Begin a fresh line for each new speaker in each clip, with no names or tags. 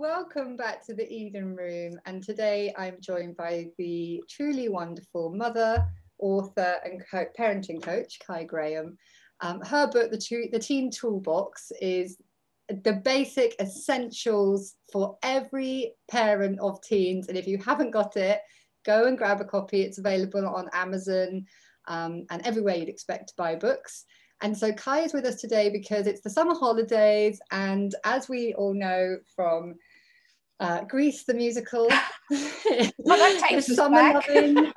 welcome back to the Eden Room. And today I'm joined by the truly wonderful mother, author, and parenting coach, Kai Graham. Her book, The Teen Toolbox, is the basic essentials for every parent of teens. And if you haven't got it, go and grab a copy. It's available on Amazon and everywhere you'd expect to buy books. And so Kai is with us today because it's the summer holidays. And as we all know from Grease, the musical,
well, that takes us
summer
back.
loving,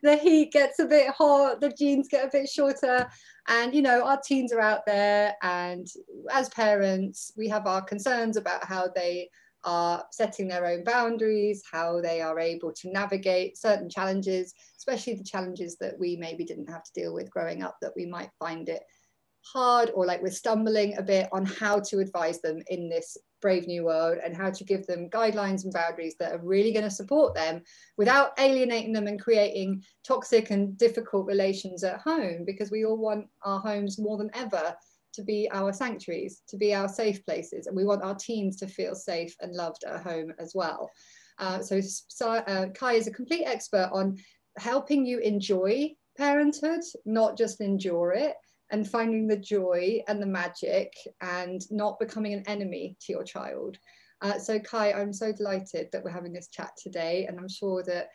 the heat gets a bit hot, the jeans get a bit shorter. And, you know, our teens are out there. And as parents, we have our concerns about how they are setting their own boundaries, how they are able to navigate certain challenges, especially the challenges that we maybe didn't have to deal with growing up, that we might find it hard or like we're stumbling a bit on how to advise them in this brave new world and how to give them guidelines and boundaries that are really going to support them without alienating them and creating toxic and difficult relations at home, because we all want our homes more than ever to be our sanctuaries, to be our safe places. And we want our teens to feel safe and loved at home as well. So Kai is a complete expert on helping you enjoy parenthood, not just endure it, and finding the joy and the magic and not becoming an enemy to your child. So Kai, I'm so delighted that we're having this chat today. And I'm sure that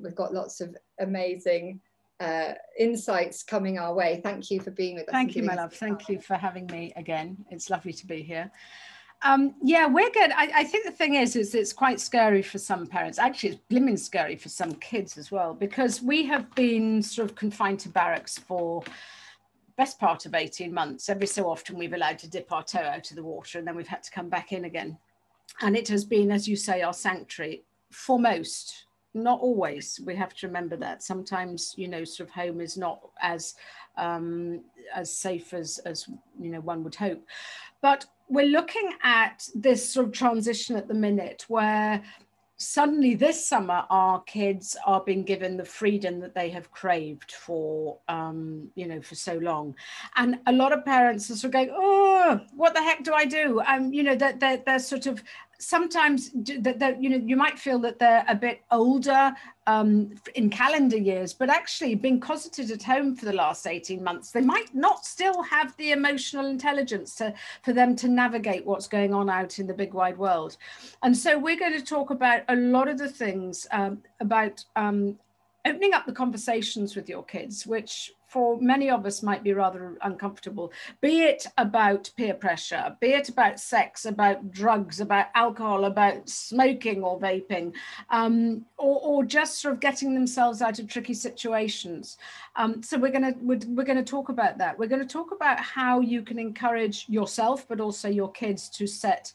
we've got lots of amazing insights coming our way. Thank you for being with us.
Thank you, my love. Thank you for having me again. It's lovely to be here. Yeah, we're good. I think the thing is it's quite scary for some parents. Actually, it's blimmin' scary for some kids as well, because we have been sort of confined to barracks for best part of 18 months. Every so often we've allowed to dip our toe out of the water and then we've had to come back in again. And it has been, as you say, our sanctuary for most. Not always. We have to remember that. Sometimes, you know, sort of home is not as safe as you know, one would hope. But we're looking at this sort of transition at the minute where suddenly this summer our kids are being given the freedom that they have craved for you know, for so long. And a lot of parents are sort of going, oh, what the heck do I do? You know, that they're sort of sometimes that you know, you might feel that they're a bit older in calendar years, but actually being closeted at home for the last 18 months, they might not still have the emotional intelligence for them to navigate what's going on out in the big wide world. And so we're going to talk about a lot of the things about opening up the conversations with your kids, which for many of us might be rather uncomfortable, be it about peer pressure, be it about sex, about drugs, about alcohol, about smoking or vaping, or just sort of getting themselves out of tricky situations. So we're going to talk about that. We're going to talk about how you can encourage yourself, but also your kids to set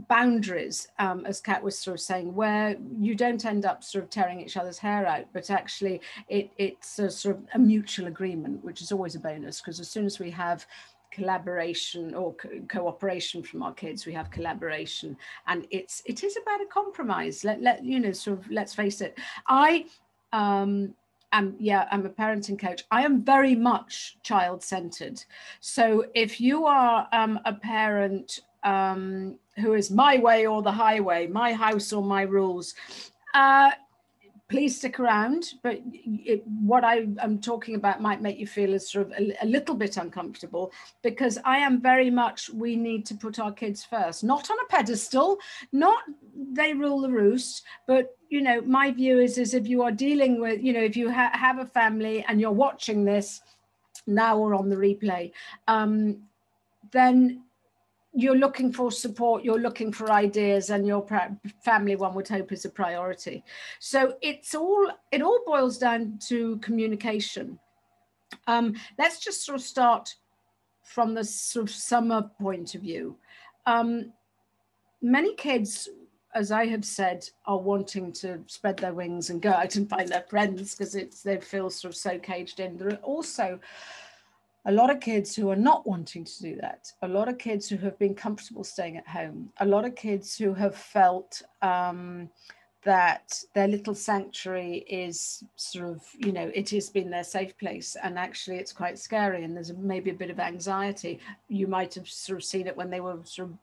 boundaries, as Kat was sort of saying, where you don't end up sort of tearing each other's hair out, but actually it's a sort of a mutual agreement, which is always a bonus, because as soon as we have collaboration or cooperation from our kids, we have collaboration, and it is about a compromise. You know, sort of, let's face it. I'm a parenting coach. I am very much child-centered. So if you are a parent who is my way or the highway, my house or my rules, please stick around. But what I'm talking about might make you feel as sort of a little bit uncomfortable, because I am very much, we need to put our kids first, not on a pedestal, not they rule the roost, but you know, my view is if you are dealing with, you know, if you have a family and you're watching this now or on the replay, then you're looking for support, you're looking for ideas, and your family, one would hope, is a priority. So it all boils down to communication. Let's just sort of start from the sort of summer point of view. Many kids, as I have said, are wanting to spread their wings and go out and find their friends because they feel sort of so caged in. There are also a lot of kids who are not wanting to do that. A lot of kids who have been comfortable staying at home. A lot of kids who have felt that their little sanctuary is sort of, you know, it has been their safe place, and actually it's quite scary, and there's maybe a bit of anxiety. You might have sort of seen it when they were sort of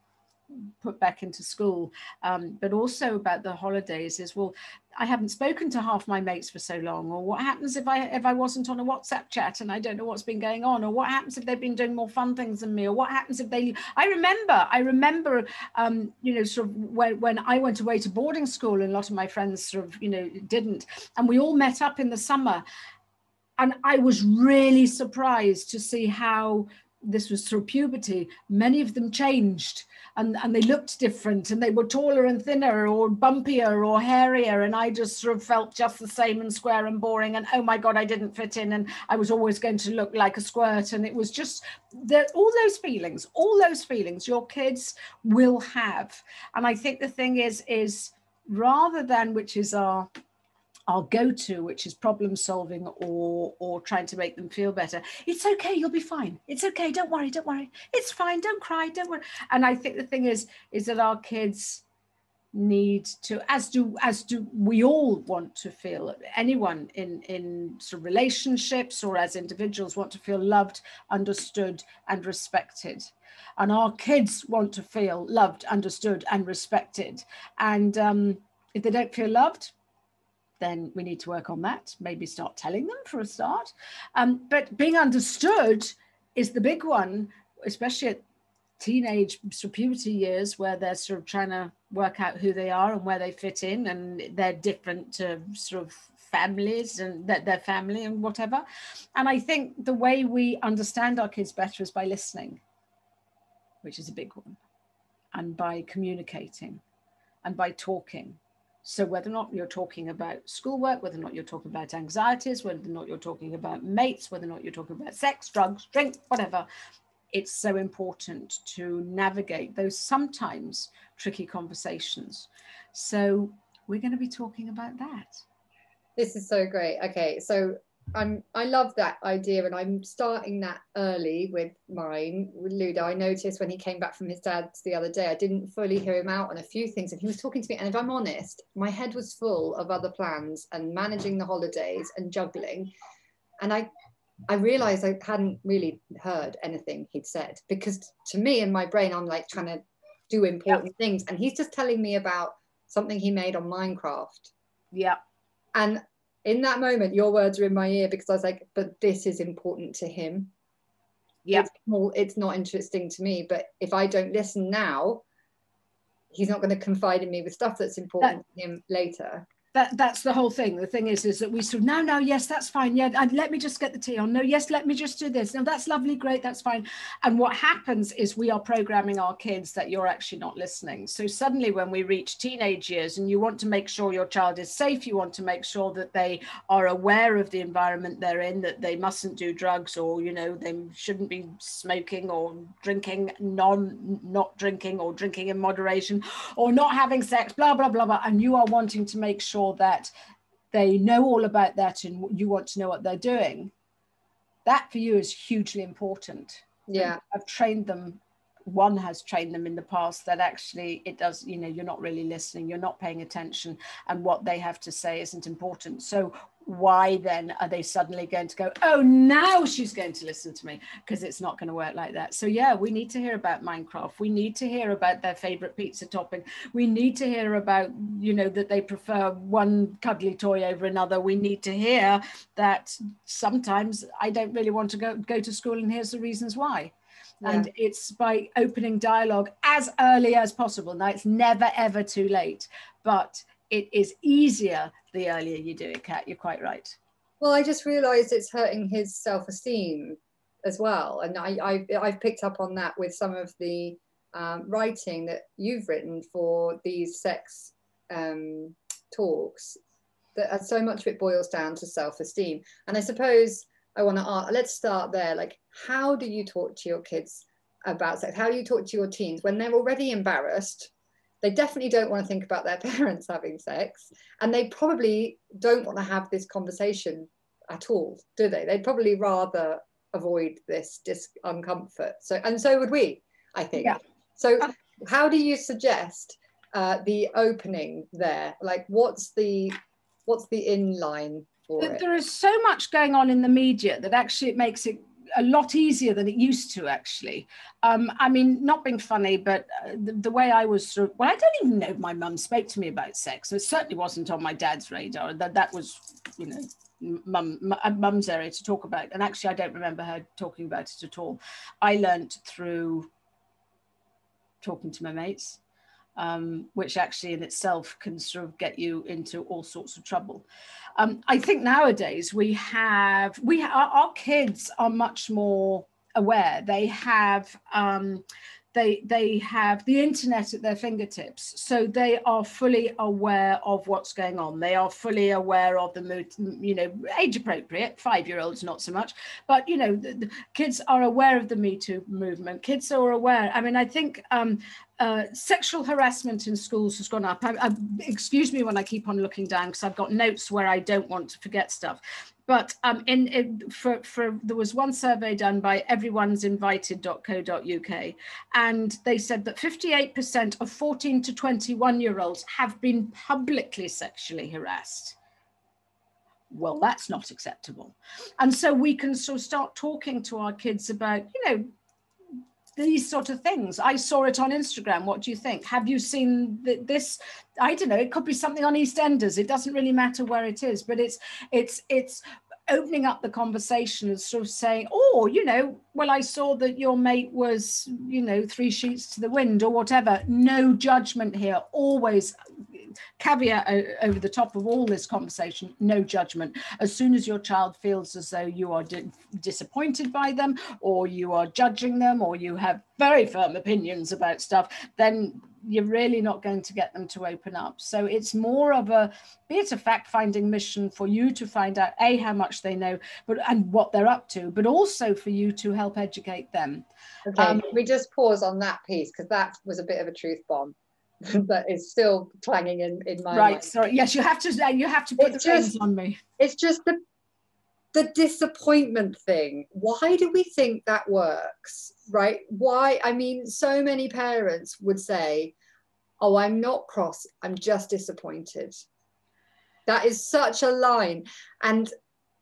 put back into school, but also about the holidays is, well, I haven't spoken to half my mates for so long, or what happens if I wasn't on a WhatsApp chat and I don't know what's been going on, or what happens if they've been doing more fun things than me, or what happens if they, I remember you know, sort of when I went away to boarding school, and a lot of my friends sort of, you know, didn't, and we all met up in the summer, and I was really surprised to see how, this was through puberty, many of them changed, and they looked different, and they were taller and thinner, or bumpier or hairier, and I just sort of felt just the same and square and boring, and oh my God, I didn't fit in, and I was always going to look like a squirt. And it was just that, all those feelings your kids will have. And I think the thing is rather than, which is our go-to, which is problem solving or trying to make them feel better. It's okay, you'll be fine. It's okay, don't worry. It's fine, don't cry, don't worry. And I think the thing is that our kids need to, as do we all want to feel, anyone in sort of relationships or as individuals want to feel loved, understood and respected. And our kids want to feel loved, understood and respected. And if they don't feel loved, then we need to work on that. Maybe start telling them for a start. But being understood is the big one, especially at teenage sort of puberty years, where they're sort of trying to work out who they are and where they fit in, and they're different to sort of families and their family and whatever. And I think the way we understand our kids better is by listening, which is a big one, and by communicating and by talking. So whether or not you're talking about schoolwork, whether or not you're talking about anxieties, whether or not you're talking about mates, whether or not you're talking about sex, drugs, drink, whatever, it's so important to navigate those sometimes tricky conversations. So we're going to be talking about that.
This is so great. Okay, so I love that idea, and I'm starting that early with mine, with Ludo. I noticed when he came back from his dad's the other day, I didn't fully hear him out on a few things, and he was talking to me, and if I'm honest, my head was full of other plans and managing the holidays and juggling, and I realized I hadn't really heard anything he'd said, because to me in my brain I'm like trying to do important things, and he's just telling me about something he made on Minecraft. And in that moment, your words were in my ear, because I was like, but this is important to him. It's not interesting to me, but if I don't listen now, he's not going to confide in me with stuff that's important to him later.
That's the whole thing. The thing is that we sort of, no, yes, that's fine. Yeah, and let me just get the tea on. No, yes, let me just do this. No, that's lovely, great, that's fine. And what happens is we are programming our kids that you're actually not listening. So suddenly when we reach teenage years and you want to make sure your child is safe, you want to make sure that they are aware of the environment they're in, that they mustn't do drugs, or, you know, they shouldn't be smoking or drinking, not drinking, or drinking in moderation, or not having sex, blah, blah, blah, blah. And you are wanting to make sure that they know all about that, and you want to know what they're doing. That for you is hugely important. I've trained them, one has trained them in the past that actually it does, you know, you're not really listening, you're not paying attention, and what they have to say isn't important. So why then are they suddenly going to go, oh, now she's going to listen to me? Because it's not going to work like that. So yeah, we need to hear about Minecraft. We need to hear about their favorite pizza topping. We need to hear about, you know, that they prefer one cuddly toy over another. We need to hear that sometimes I don't really want to go to school, and here's the reasons why. And it's by opening dialogue as early as possible. Now, it's never, ever too late, but it is easier the earlier you do it, Kat. You're quite right.
Well, I just realized it's hurting his self-esteem as well. And I've picked up on that with some of the writing that you've written for these sex talks, that so much of it boils down to self-esteem. And I suppose I want to ask, let's start there. Like, how do you talk to your kids about sex? How do you talk to your teens when they're already embarrassed? They definitely don't want to think about their parents having sex, and they probably don't want to have this conversation at all, do they? They'd probably rather avoid this discomfort. So would we, I think. So how do you suggest the opening there? Like, what's the inline for it?
There is so much going on in the media that actually it makes it a lot easier than it used to, actually. I mean, not being funny, but the way I was sort of, well, I don't even know if my mum spoke to me about sex. It certainly wasn't on my dad's radar. That was, you know, mum's area to talk about. And actually, I don't remember her talking about it at all. I learnt through talking to my mates, which actually in itself can sort of get you into all sorts of trouble. I think nowadays our kids are much more aware. They have they have the internet at their fingertips, so they are fully aware of what's going on. They are fully aware of the mood, you know, age appropriate. 5-year-olds not so much, but you know, the kids are aware of the Me Too movement. Kids are aware. I mean, I think sexual harassment in schools has gone up. Excuse me when I keep on looking down, because I've got notes where I don't want to forget stuff. But there was one survey done by everyone'sinvited.co.uk, and they said that 58% of 14 to 21-year-olds have been publicly sexually harassed. Well, that's not acceptable. And so we can sort of start talking to our kids about, you know, these sort of things. I saw it on Instagram. What do you think? Have you seen this? I don't know. It could be something on EastEnders. It doesn't really matter where it is, but it's opening up the conversation and sort of saying, oh, you know, well, I saw that your mate was, you know, 3 sheets to the wind or whatever. No judgment here. Always caveat over the top of all this conversation, no judgment. As soon as your child feels as though you are disappointed by them, or you are judging them, or you have very firm opinions about stuff, then you're really not going to get them to open up. So it's more of a, be it a fact-finding mission for you to find out how much they know, and what they're up to, but also for you to help educate them.
Okay, we just pause on that piece, because that was a bit of a truth bomb. That is still clanging in my mind.
Sorry, yes, you have to put the reins on me.
It's just the disappointment thing. Why do we think that works, right? Why? I mean, so many parents would say, oh, I'm not cross, I'm just disappointed. That is such a line. And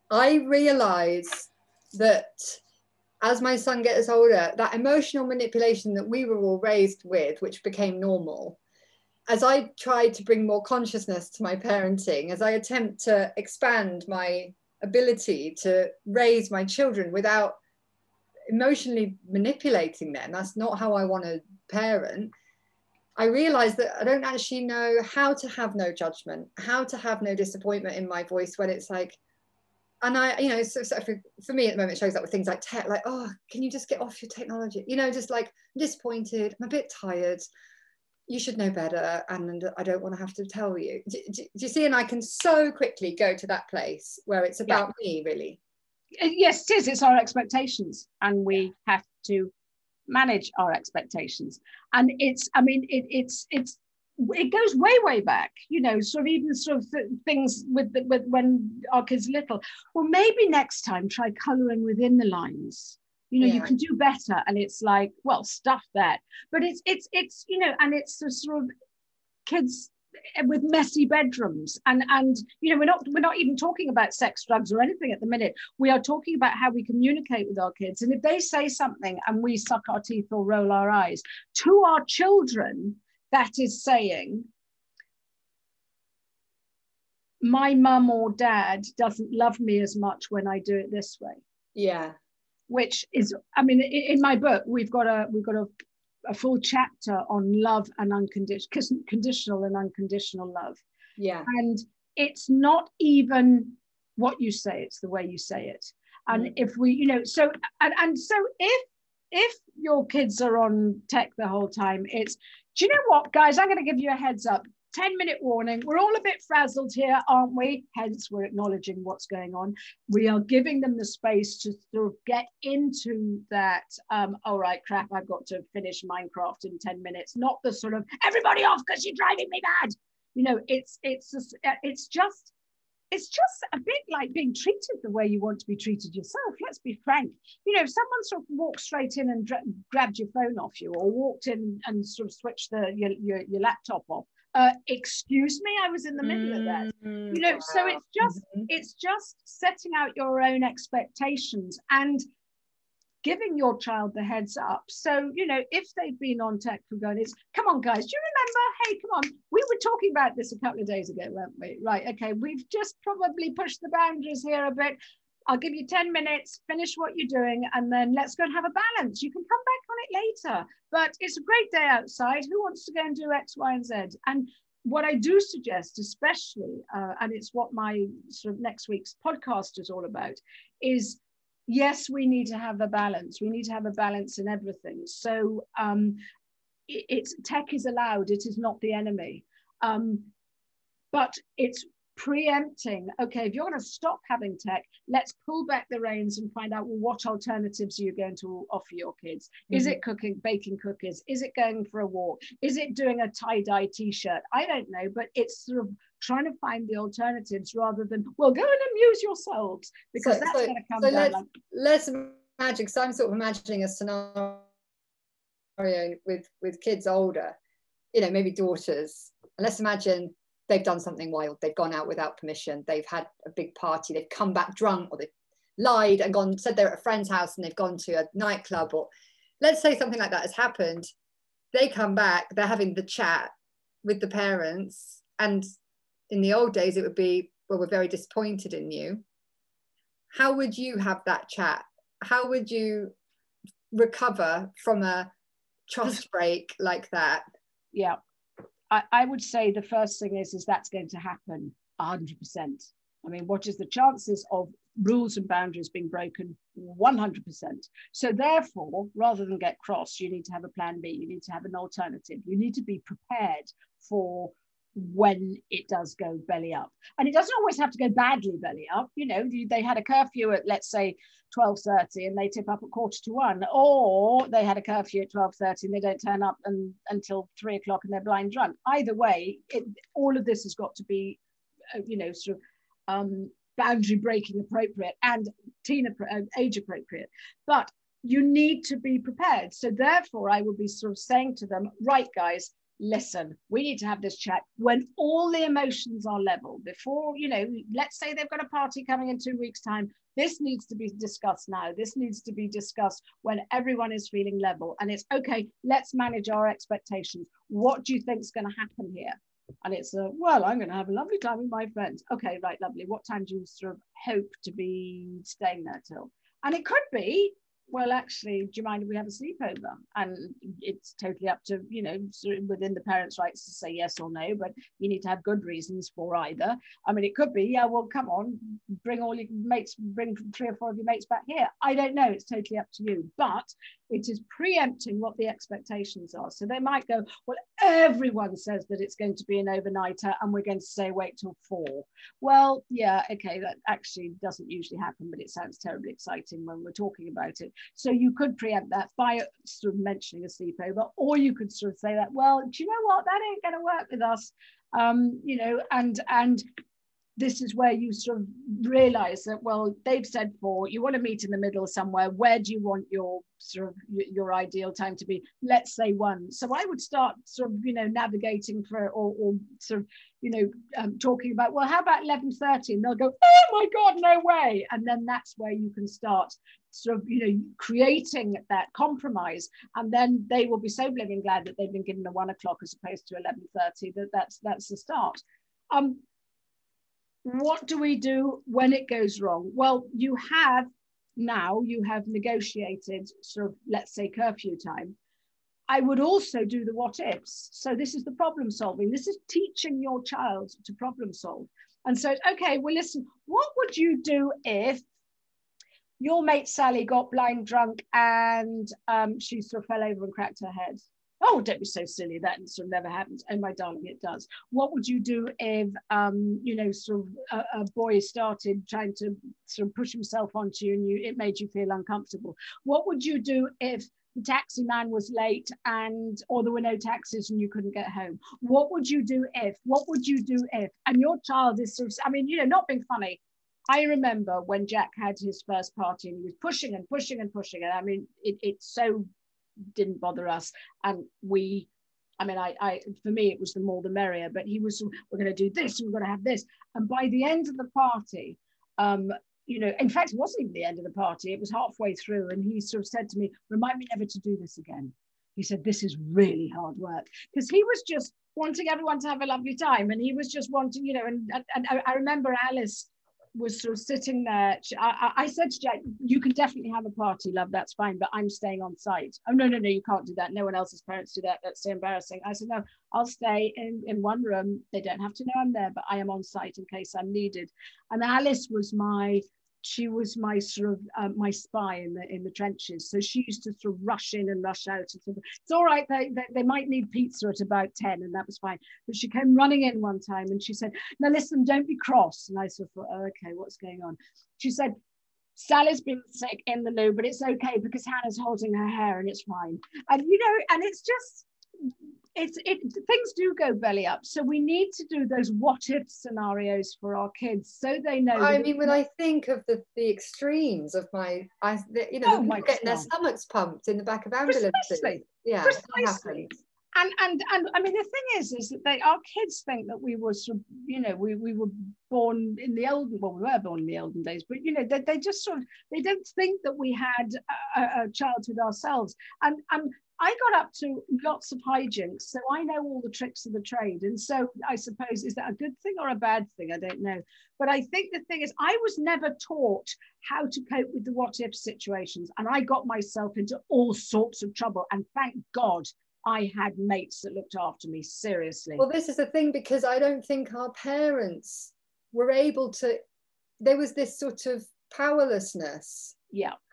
I realize that as my son gets older, that emotional manipulation that we were all raised with, which became normal, as I try to bring more consciousness to my parenting, as I attempt to expand my ability to raise my children without emotionally manipulating them, that's not how I want to parent, I realize that I don't actually know how to have no judgment, how to have no disappointment in my voice when it's like, and I, you know, so for me at the moment, it shows up with things like tech, like, oh, can you just get off your technology? You know, just like, I'm disappointed, I'm a bit tired, you should know better, and I don't want to have to tell you. Do you see? And I can so quickly go to that place where it's about me, really.
Yes, it is. It's our expectations, and we have to manage our expectations. And it's, I mean, it goes way back, you know, sort of even sort of things with when our kids are little. Well, maybe next time try colouring within the lines. You know, you can do better. And it's like, well, stuff that. But it's you know, and it's the sort of kids with messy bedrooms. And you know, we're not even talking about sex, drugs or anything at the minute. We are talking about how we communicate with our kids. And if they say something and we suck our teeth or roll our eyes to our children, that is saying, my mum or dad doesn't love me as much when I do it this way.
Yeah.
Which is, I mean, in my book, we've got a full chapter on love and conditional and unconditional love.
Yeah.
And it's not even what you say, it's the way you say it. And if we, you know, so, and so if your kids are on tech the whole time, it's, do you know what, guys, I'm going to give you a heads up. 10-minute warning. We're all a bit frazzled here, aren't we? Hence, we're acknowledging what's going on. We are giving them the space to sort of get into that, all right, crap, I've got to finish Minecraft in 10 minutes. Not the sort of, everybody off because you're driving me mad. You know, it's just a bit like being treated the way you want to be treated yourself. Let's be frank. You know, if someone sort of walked straight in and grabbed your phone off you, or walked in and sort of switched your laptop off, excuse me, I was in the middle of that. You know, so it's just setting out your own expectations. And giving your child the heads up. So, you know, if they've been on tech for going, it's, come on, guys, do you remember? Hey, come on. We were talking about this a couple of days ago, weren't we? Right, okay, we've just probably pushed the boundaries here a bit. I'll give you 10 minutes, finish what you're doing, and then let's go and have a balance. You can come back on it later. But it's a great day outside. Who wants to go and do X, Y, and Z? And what I do suggest, especially, and it's what my sort of next week's podcast is all about, is yes, we need to have a balance. We need to have a balance in everything. So it's tech is allowed. It is not the enemy. But it's preempting, okay, if you're going to stop having tech, let's pull back the reins and find out, well, what alternatives are you going to offer your kids? Is it cooking, baking cookies? Is it going for a walk? Is it doing a tie-dye t-shirt? I don't know, but it's sort of trying to find the alternatives rather than, well, go and amuse yourselves, because that's going to come down.
Let's imagine, because I'm sort of imagining a scenario with kids older, you know, maybe daughters. And let's imagine they've done something wild. They've gone out without permission. They've had a big party. They've come back drunk, or they've lied and said they're at a friend's house and they've gone to a nightclub, or let's say something like that has happened. They come back, they're having the chat with the parents. And in the old days, it would be, well, we're very disappointed in you. How would you have that chat? How would you recover from a trust break like that?
Yeah. I would say the first thing is that's going to happen 100%. I mean, what is the chances of rules and boundaries being broken? 100%. So therefore, rather than get cross, you need to have a plan B. You need to have an alternative. You need to be prepared for when it does go belly up. And it doesn't always have to go badly belly up. You know, they had a curfew at, let's say, 12:30 and they tip up at 1:45, or they had a curfew at 12:30 and they don't turn up until 3 o'clock and they're blind drunk. Either way, all of this has got to be, you know, sort of boundary breaking appropriate and age appropriate. But you need to be prepared. So therefore, I would be sort of saying to them, right, guys, listen, we need to have this chat when all the emotions are level. Before, you know, let's say they've got a party coming in 2 weeks' time. This needs to be discussed now. This needs to be discussed when everyone is feeling level. And it's, okay, let's manage our expectations. What do you think is going to happen here? And it's, well, I'm going to have a lovely time with my friends. Okay, right, lovely. What time do you sort of hope to be staying there till? And it could be, well, actually, do you mind if we have a sleepover? And it's totally up to, you know, sort of within the parents' rights to say yes or no, but you need to have good reasons for either. I mean, it could be, yeah, well, come on, bring all your mates, bring 3 or 4 of your mates back here. I don't know, it's totally up to you. But it is preempting what the expectations are. So they might go, well, everyone says that it's going to be an overnighter and we're going to stay awake till 4. Well, yeah, okay, that actually doesn't usually happen, but it sounds terribly exciting when we're talking about it. So you could preempt that by sort of mentioning a sleepover, or you could sort of say that, well, do you know what, that ain't going to work with us, you know, and this is where you sort of realize that, well, they've said 4, you want to meet in the middle somewhere. Where do you want your sort of your ideal time to be? Let's say 1. So I would start sort of, you know, navigating for, or sort of, you know, talking about, well, how about 11:30? And they'll go, oh my God, no way. And then that's where you can start sort of, you know, creating that compromise. And then they will be so blimmin' glad that they've been given a 1 o'clock as opposed to 11:30. That's the start. What do we do when it goes wrong? Well, you have negotiated sort of, let's say, curfew time. I would also do the what ifs. So this is the problem solving. This is teaching your child to problem solve. And so, okay, well, listen, what would you do if your mate Sally got blind drunk and she sort of fell over and cracked her head? Oh, don't be so silly. That sort of never happens. Oh, my darling, it does. What would you do if, you know, sort of a boy started trying to sort of push himself onto you and it made you feel uncomfortable? What would you do if the taxi man was late or there were no taxis and you couldn't get home? What would you do if? And your child is sort of, I mean, you know, not being funny. I remember when Jack had his first party and he was pushing and pushing and pushing. And I mean, it so didn't bother us. And I for me, it was the more the merrier, but he was, we're going to do this, and we're going to have this. And by the end of the party, you know, in fact, it wasn't even the end of the party. It was halfway through. And he sort of said to me, remind me never to do this again. He said, this is really hard work. Because he was just wanting everyone to have a lovely time. And he was just wanting, you know, and I remember Alice was sort of sitting there. I said to Jack, you can definitely have a party, love, that's fine, but I'm staying on site. Oh, no, you can't do that. No one else's parents do that. That's so embarrassing. I said, no, I'll stay in one room. They don't have to know I'm there, but I am on site in case I'm needed. And Alice was my sort of my spy in the trenches. So she used to sort of rush in and rush out. And sort of, it's all right, they might need pizza at about 10, and that was fine. But she came running in one time and she said, now listen, don't be cross. And I sort of thought, oh, okay, what's going on? She said, Sally's been sick in the loo, but it's okay because Hannah's holding her hair and it's fine. And you know, and it's just, things do go belly up. So we need to do those what if scenarios for our kids so they know.
I mean, when I think of the extremes of my people getting their stomachs pumped in the back of ambulances.
Precisely.
Yeah,
precisely. And I mean, the thing is that our kids think that we were sort of, you know, we were born in the olden, well, we were born in the olden days, but you know, they just sort of, they don't think that we had a childhood ourselves. And I got up to lots of hijinks, so I know all the tricks of the trade. And so I suppose, is that a good thing or a bad thing? I don't know. But I think the thing is, I was never taught how to cope with the what if situations. And I got myself into all sorts of trouble. And thank God I had mates that looked after me, seriously.
Well, this is the thing, because I don't think our parents were able to, there was this sort of powerlessness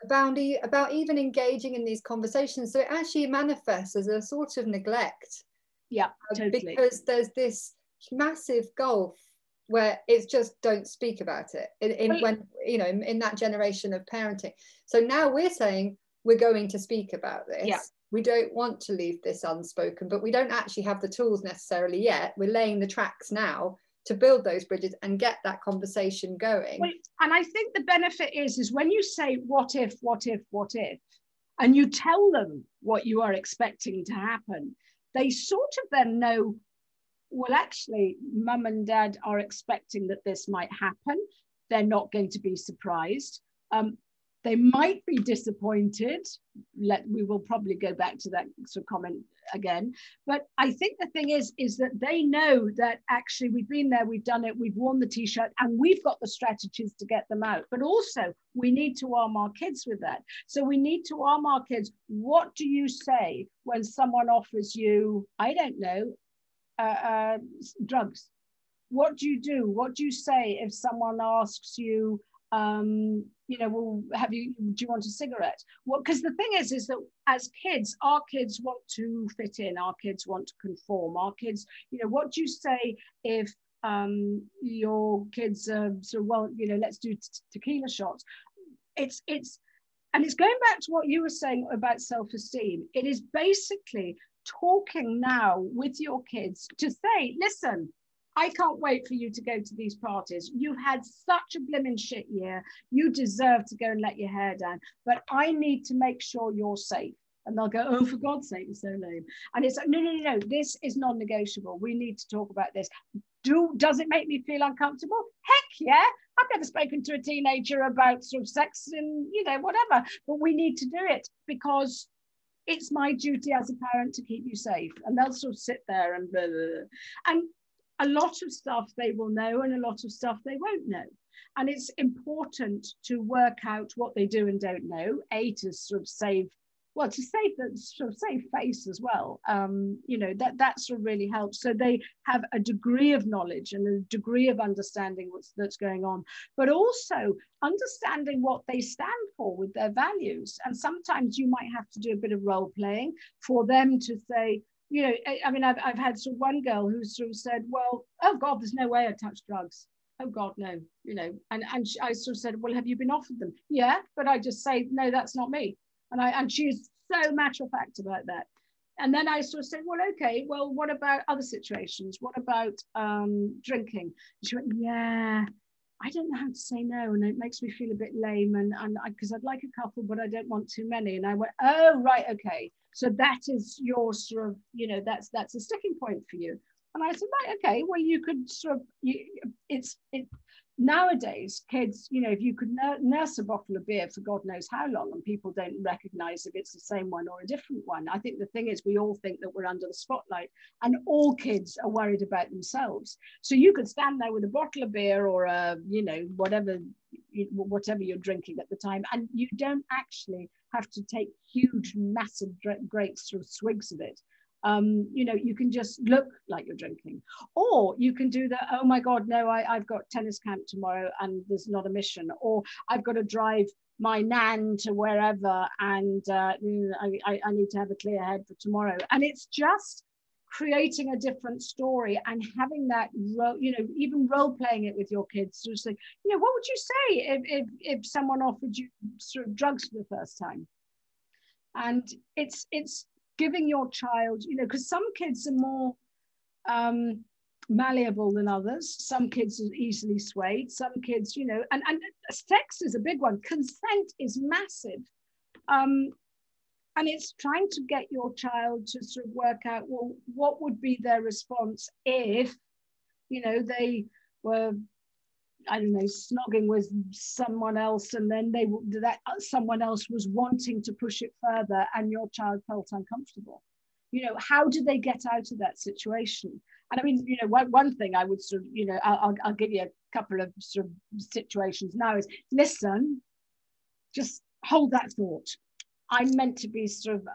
about even engaging in these conversations. So it actually manifests as a sort of neglect.
Yeah, totally.
Because there's this massive gulf where it's just don't speak about it in that generation of parenting. So now we're saying we're going to speak about this.
Yeah.
We don't want to leave this unspoken, but we don't actually have the tools necessarily yet. We're laying the tracks now to build those bridges and get that conversation going.
Well, and I think the benefit is when you say what if, and you tell them what you are expecting to happen, they sort of then know, well, actually, mum and dad are expecting that this might happen. They're not going to be surprised. They might be disappointed. We will probably go back to that sort of comment again. But I think the thing is that they know that actually we've been there, we've done it, we've worn the t-shirt, and we've got the strategies to get them out. But also we need to arm our kids with that. So we need to arm our kids. What do you say when someone offers you, I don't know, drugs? What do you do? What do you say if someone asks you, well, do you want a cigarette? Well, because the thing is that as kids, our kids want to fit in, our kids want to conform, our kids, what do you say if your kids are sort of, well, let's do tequila shots. It's going back to what you were saying about self-esteem. It is basically talking now with your kids to say, listen, I can't wait for you to go to these parties. You've had such a blimmin' shit year. You deserve to go and let your hair down. But I need to make sure you're safe. And they'll go, oh, for God's sake, you're so lame. And it's like, no, this is non-negotiable. We need to talk about this. Does it make me feel uncomfortable? Heck yeah. I've never spoken to a teenager about sort of sex and, whatever. But we need to do it because it's my duty as a parent to keep you safe. And they'll sort of sit there and blah, blah, blah. And a lot of stuff they will know and a lot of stuff they won't know. And it's important to work out what they do and don't know, to sort of save face as well. That sort of really helps. So they have a degree of knowledge and a degree of understanding that's going on, but also understanding what they stand for with their values. And sometimes you might have to do a bit of role playing for them to say, I've had sort of one girl who sort of said, well, oh God, there's no way I touch drugs. Oh God, no, and I sort of said, well, have you been offered them? Yeah, but I just say, no, that's not me. And she's so matter of fact about that. And then I sort of said, well, okay, well, what about other situations? What about drinking? And she went, yeah, I don't know how to say no, and it makes me feel a bit lame, and because I'd like a couple, but I don't want too many. And I went, oh, right, okay. So that is your sort of, that's a sticking point for you. And I said, right, okay, well, you could sort of, nowadays, kids, you know, if you could nurse a bottle of beer for God knows how long, and people don't recognize if it's the same one or a different one. I think the thing is, we all think that we're under the spotlight, and all kids are worried about themselves. So you could stand there with a bottle of beer or a, you know, whatever you're drinking at the time, and you don't actually have to take huge, massive, great sort of swigs of it. You know, you can just look like you're drinking, or you can do the, oh my God, no, I've got tennis camp tomorrow and there's not a mission, or I've got to drive my nan to wherever, and I need to have a clear head for tomorrow. And it's just creating a different story and having that, you know, even role playing it with your kids to say, you know, what would you say if someone offered you sort of drugs for the first time? And it's giving your child, you know, because some kids are more malleable than others. Some kids are easily swayed. Some kids, you know, and sex is a big one. Consent is massive. And it's trying to get your child to sort of work out, well, what would be their response if, you know, they were, I don't know, snogging with someone else, and then that someone else was wanting to push it further, and your child felt uncomfortable. You know, how do they get out of that situation? And I mean, you know, one thing I would sort of, you know, I'll give you a couple of sort of situations now is, listen, just hold that thought. I'm meant to be sort of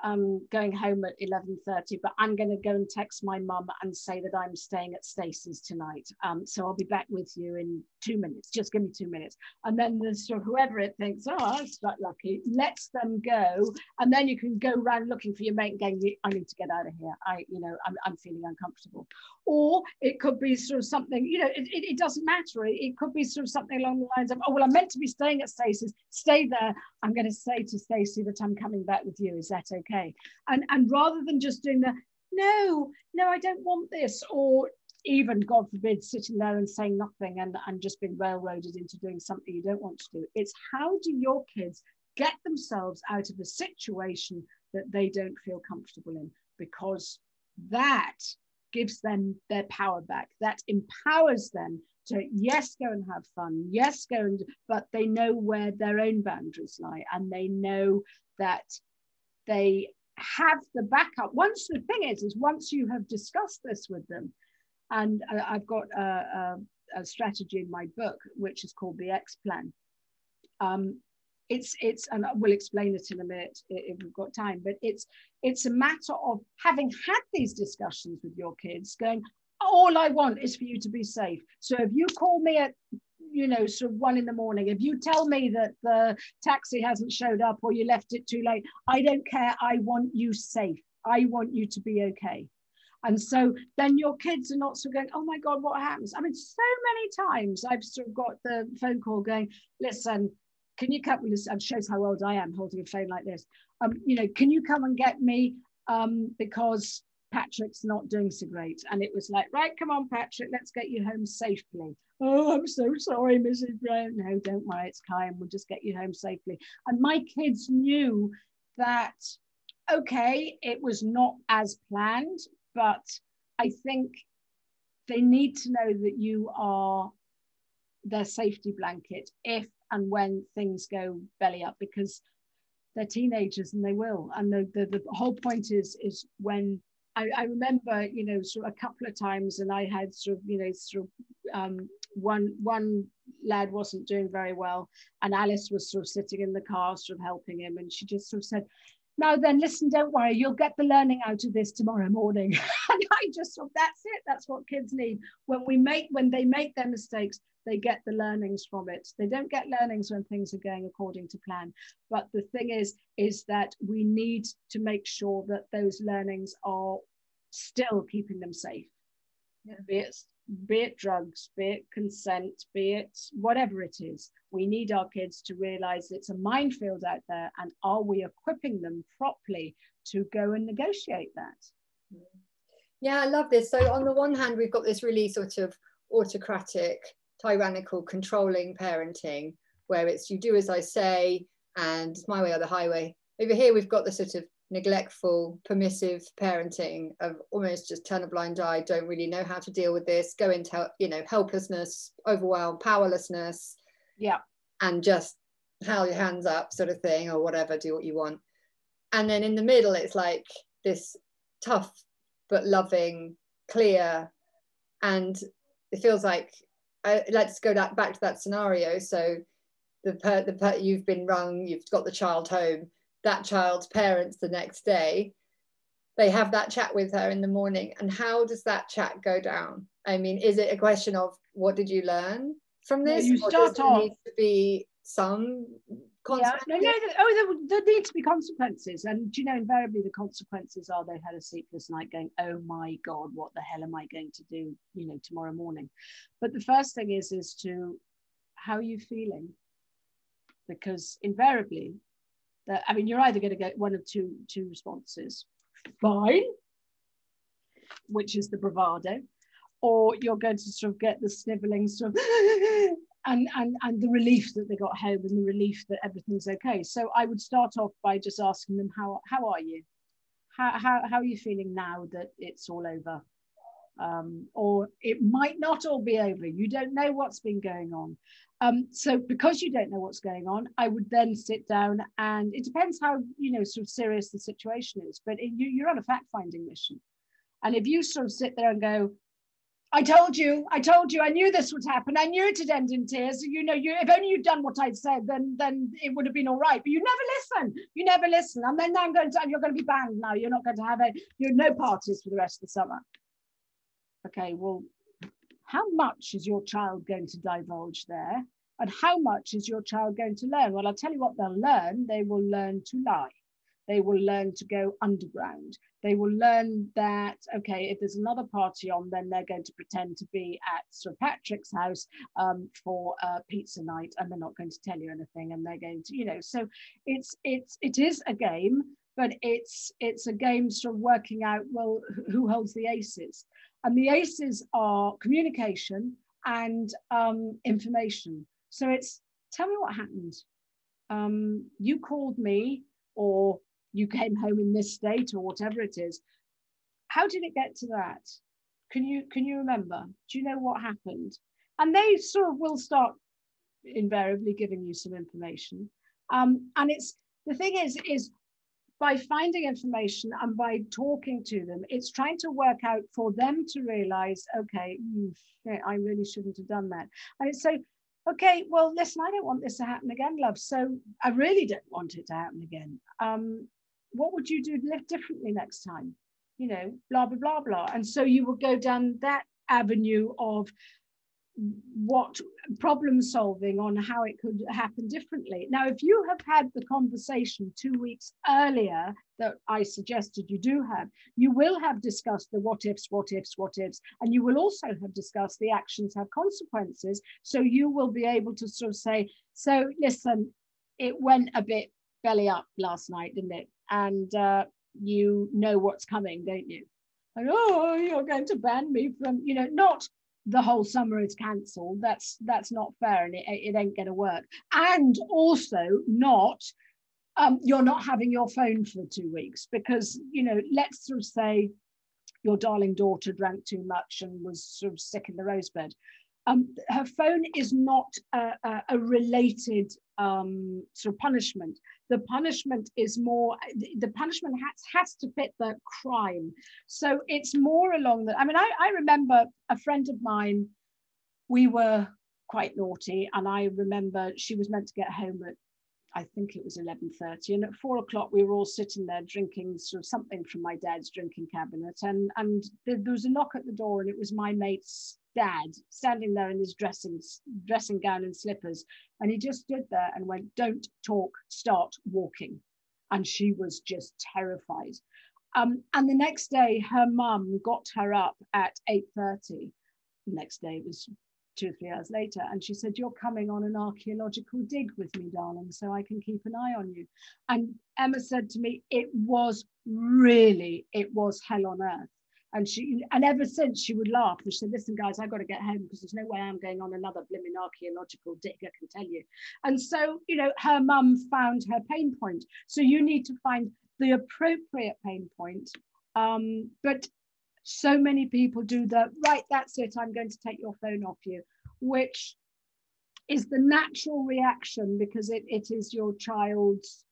going home at 11:30, but I'm going to go and text my mum and say that I'm staying at Stacey's tonight. So I'll be back with you in 2 minutes. Just give me 2 minutes. And then there's sort of whoever it thinks, oh, that's not lucky, lets them go. And then you can go around looking for your mate and going, I need to get out of here. I'm feeling uncomfortable. Or it could be sort of something, you know, it doesn't matter. It could be sort of something along the lines of, oh, well, I'm meant to be staying at Stacey's. Stay there. I'm going to say to Stacey that I'm coming back with you. Is that okay? And rather than just doing the, no, I don't want this, or even, God forbid, sitting there and saying nothing and just being railroaded into doing something you don't want to do. It's how do your kids get themselves out of a situation that they don't feel comfortable in, because that gives them their power back. That empowers them to, yes, go and have fun, yes, go and, but they know where their own boundaries lie, and they know that they have the backup. Once the thing is once you have discussed this with them, and I've got a strategy in my book which is called the X Plan. It's and we'll explain it in a minute if we've got time, but it's a matter of having had these discussions with your kids, going, all I want is for you to be safe. So if you call me at, you know, sort of 1 in the morning, if you tell me that the taxi hasn't showed up or you left it too late, I don't care. I want you safe. I want you to be okay. And so then your kids are not sort of going, oh my God, what happens? I mean, so many times I've sort of got the phone call going, listen, can you come with this? And shows how old I am holding a phone like this. You know, can you come and get me because Patrick's not doing so great? And it was like, right, come on, Patrick, let's get you home safely. Oh, I'm so sorry, Mrs. Brown. No, don't worry, it's Kai, we'll just get you home safely. And my kids knew that, okay, it was not as planned, but I think they need to know that you are their safety blanket if and when things go belly up, because they're teenagers and they will. And the whole point is when I remember, you know, sort of a couple of times, and I had sort of, you know, sort of one lad wasn't doing very well, and Alice was sort of sitting in the car sort of helping him, and she just sort of said, now then, listen, don't worry, you'll get the learning out of this tomorrow morning. And I just thought, that's it, that's what kids need. When they make their mistakes, they get the learnings from it. They don't get learnings when things are going according to plan. But the thing is that we need to make sure that those learnings are still keeping them safe. Yeah. Be it drugs, be it consent, be it whatever it is. We need our kids to realize it's a minefield out there, and are we equipping them properly to go and negotiate that?
Yeah, I love this. So on the one hand, we've got this really sort of autocratic, tyrannical, controlling parenting, where it's you do as I say and it's my way or the highway. Over here, we've got the sort of neglectful, permissive parenting of almost just turn a blind eye, don't really know how to deal with this, go into, you know, helplessness, overwhelm, powerlessness,
yeah,
and just held your hands up sort of thing, or whatever, do what you want. And then in the middle, it's like this tough but loving, clear, and it feels like, let's go back to that scenario. So you've been rung, you've got the child home, that child's parents the next day, they have that chat with her in the morning. And how does that chat go down? I mean, is it a question of what did you learn from this?
No, you start off,
needs to be some consequences?
There need to be consequences. And do you know, invariably the consequences are they had a sleepless night going, oh my God, what the hell am I going to do, you know, tomorrow morning? But the first thing is to, how are you feeling? Because invariably, I mean, you're either going to get one of two responses. Fine, which is the bravado, or you're going to sort of get the sniveling sort of and the relief that they got home and the relief that everything's okay. So I would start off by just asking them, how are you? How are you feeling now that it's all over? Or it might not all be over. You don't know what's been going on. So because you don't know what's going on, I would then sit down, and it depends how, you know, sort of serious the situation is, but you're on a fact-finding mission. And if you sort of sit there and go, I told you, I knew this would happen. I knew it'd end in tears. You know, if only you'd done what I'd said, then it would have been all right. But you never listen. And then now you're going to be banned now. You're not going to have no parties for the rest of the summer. Okay, well, how much is your child going to divulge there? And how much is your child going to learn? Well, I'll tell you what they'll learn. They will learn to lie. They will learn to go underground. They will learn that, okay, if there's another party on, then they're going to pretend to be at Sir Patrick's house for pizza night, and they're not going to tell you anything, and they're going to, you know, so it is a game, but it's a game sort of working out, well, who holds the aces? And the aces are communication and information. So it's, tell me what happened. You called me, or you came home in this state, or whatever it is. How did it get to that? Can you remember? Do you know what happened? And they sort of will start invariably giving you some information. And it's, the thing is by finding information and by talking to them, it's trying to work out for them to realize, okay, I really shouldn't have done that. And it's so, okay, well, listen, I don't want this to happen again, love. So I really don't want it to happen again. What would you do live differently next time? You know, blah, blah, blah, blah. And so you will go down that avenue of what problem solving on how it could happen differently. Now, if you have had the conversation 2 weeks earlier that I suggested you do have, you will have discussed the what ifs, and you will also have discussed the actions have consequences. So you will be able to sort of say, so listen, it went a bit belly up last night, didn't it? And you know what's coming, don't you? And, oh, you're going to ban me from, you know, not the whole summer is cancelled. That's not fair, and it ain't going to work. And also not, you're not having your phone for 2 weeks, because, you know, let's sort of say your darling daughter drank too much and was sort of sick in the rosebud. Her phone is not a related sort of punishment. The punishment is more, the punishment has to fit the crime. So it's more along the, I mean, I remember a friend of mine, we were quite naughty, and I remember she was meant to get home at, I think it was 11:30, and at 4 o'clock we were all sitting there drinking sort of something from my dad's drinking cabinet, and there was a knock at the door, and it was my mate's dad standing there in his dressing gown and slippers, and he just stood there and went, "Don't talk, start walking." And she was just terrified. And the next day her mum got her up at 8:30. The next day, it was 2 or 3 hours later, and she said, "You're coming on an archaeological dig with me, darling, so I can keep an eye on you." And Emma said to me, it was hell on earth. And ever since, she would laugh, and she said, "Listen, guys, I've got to get home, because there's no way I'm going on another blimmin' archaeological dig, I can tell you." And so, you know, her mum found her pain point. So you need to find the appropriate pain point. But so many people do the, right, that's it, I'm going to take your phone off you, which is the natural reaction because it is your child's,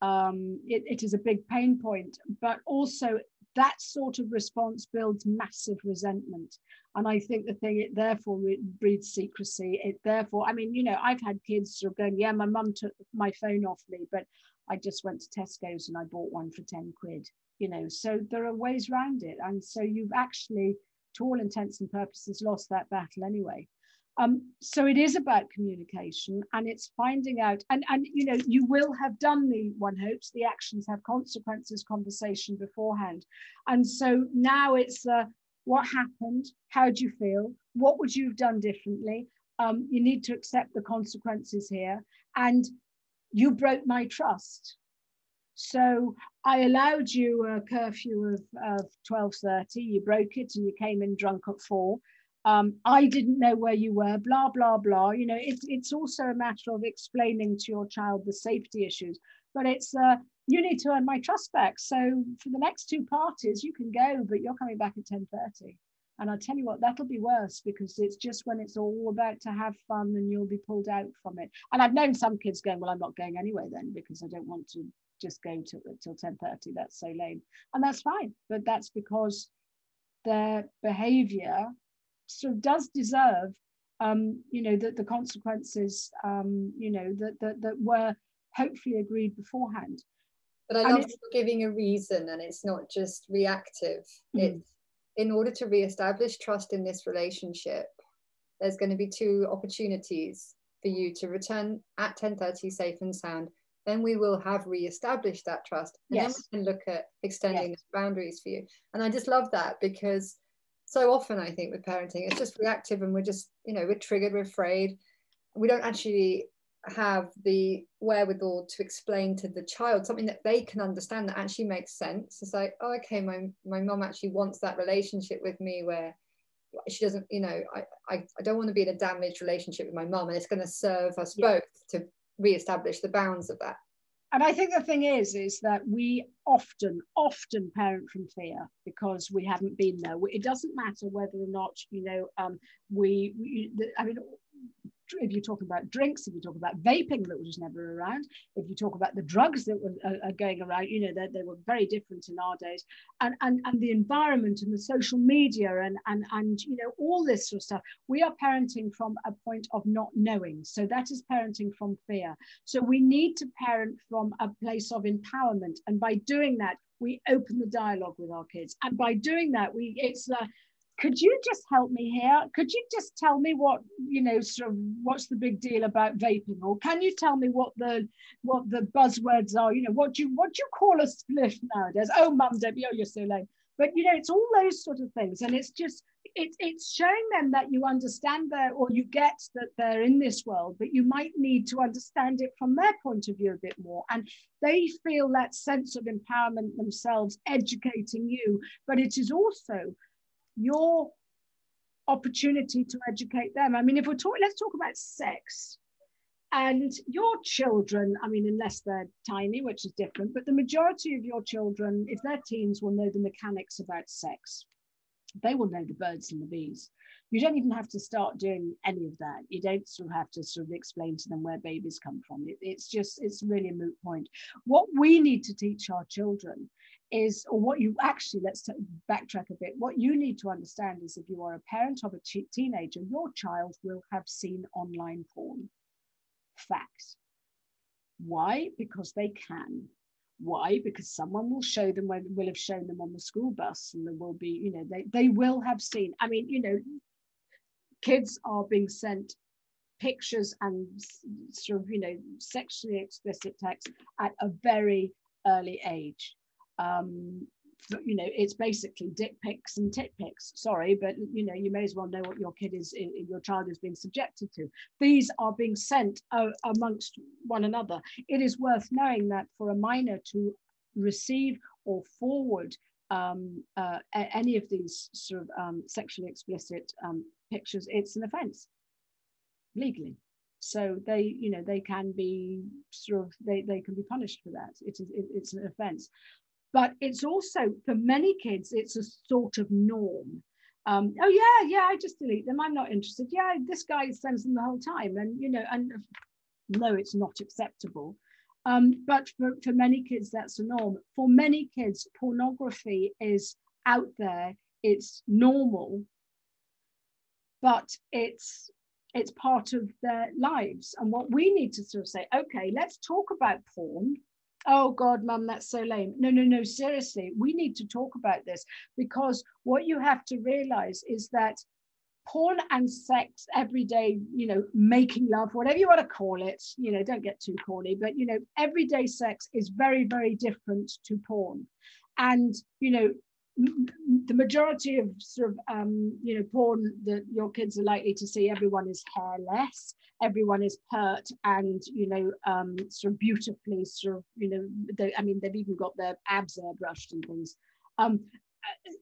it is a big pain point, but also that sort of response builds massive resentment. And I think the thing, it therefore breeds secrecy. It therefore, I mean, you know, I've had kids sort of going, yeah, my mum took my phone off me, but I just went to Tesco's and I bought one for 10 quid, you know, so there are ways around it. And so you've actually, to all intents and purposes, lost that battle anyway. So it is about communication, and it's finding out, and you know, you will have done the, one hopes, the actions have consequences conversation beforehand. And so now it's what happened, how do you feel, what would you have done differently, you need to accept the consequences here, and you broke my trust. So I allowed you a curfew of 12:30, you broke it and you came in drunk at 4. I didn't know where you were, blah, blah, blah. You know, it's also a matter of explaining to your child the safety issues, but it's, you need to earn my trust back. So for the next 2 parties, you can go, but you're coming back at 10:30. And I'll tell you what, that'll be worse, because it's just when it's all about to have fun and you'll be pulled out from it. And I've known some kids going, well, I'm not going anyway then, because I don't want to just go till 10:30. That's so lame. And that's fine. But that's because their behavior sort of does deserve, you know, the consequences, you know, that were hopefully agreed beforehand.
But I love giving a reason, and it's not just reactive. It's in order to re-establish trust in this relationship, there's going to be 2 opportunities for you to return at 10:30 safe and sound. Then we will have re-established that trust, and then we can look at extending the boundaries for you. And I just love that, because so often I think with parenting, it's just reactive, and we're just, you know, we're triggered, we're afraid. We don't actually have the wherewithal to explain to the child something that they can understand that actually makes sense. It's like, oh, okay, my mom actually wants that relationship with me where she doesn't, you know, I don't want to be in a damaged relationship with my mom, and it's going to serve us both to re-establish the bounds of that.
And I think the thing is that we often parent from fear, because we haven't been there. It doesn't matter whether or not, you know, I mean, if you talk about drinks, if you talk about vaping that was never around, if you talk about the drugs that were going around, you know, they were very different in our days, and the environment and the social media and you know, all this sort of stuff. We are parenting from a point of not knowing, so that is parenting from fear. So we need to parent from a place of empowerment, and by doing that, we open the dialogue with our kids, and by doing that, it's could you just help me here? Could you just tell me what, you know, sort of what's the big deal about vaping? Or can you tell me what the buzzwords are? You know, what do you call a spliff nowadays? Oh, mum, don't be, oh, you're so lame. But, you know, it's all those sort of things. And it's just, it's showing them that you understand or you get that they're in this world, but you might need to understand it from their point of view a bit more. And they feel that sense of empowerment themselves, educating you, but it is also your opportunity to educate them. I mean, if let's talk about sex. And your children, I mean, unless they're tiny, which is different, but the majority of your children, if they're teens, will know the mechanics about sex. They will know the birds and the bees. You don't even have to start doing any of that. You don't sort of have to sort of explain to them where babies come from. It's really a moot point. What we need to teach our children is, or what you actually, let's backtrack a bit. What you need to understand is, if you are a parent of a teenager, your child will have seen online porn. Fact. Why? Because they can. Why? Because someone will show them, will have shown them on the school bus, and there will be, you know, they will have seen. I mean, you know, kids are being sent pictures and sort of, you know, sexually explicit text at a very early age. You know, it's basically dick pics and tit pics. Sorry, but you know, you may as well know what your child is being subjected to. These are being sent amongst one another. It is worth knowing that for a minor to receive or forward any of these sort of sexually explicit pictures, it's an offence legally. So they, you know, they can be sort of, they can be punished for that. It's an offence. But it's also, for many kids, it's a sort of norm. Oh yeah, I just delete them. I'm not interested. Yeah, this guy sends them the whole time, and you know, and no, it's not acceptable. But for many kids, that's a norm. For many kids, pornography is out there. It's normal, but it's part of their lives. And what we need to sort of say, okay, let's talk about porn. Oh God, Mum, that's so lame. No, seriously, we need to talk about this, because what you have to realize is that porn and sex every day, you know, making love, whatever you want to call it, you know, don't get too corny, but, you know, everyday sex is very, very different to porn. And, you know, the majority of sort of, you know, porn that your kids are likely to see, everyone is hairless, everyone is pert and, you know, sort of beautifully sort of, you know, I mean, they've even got their abs airbrushed and things.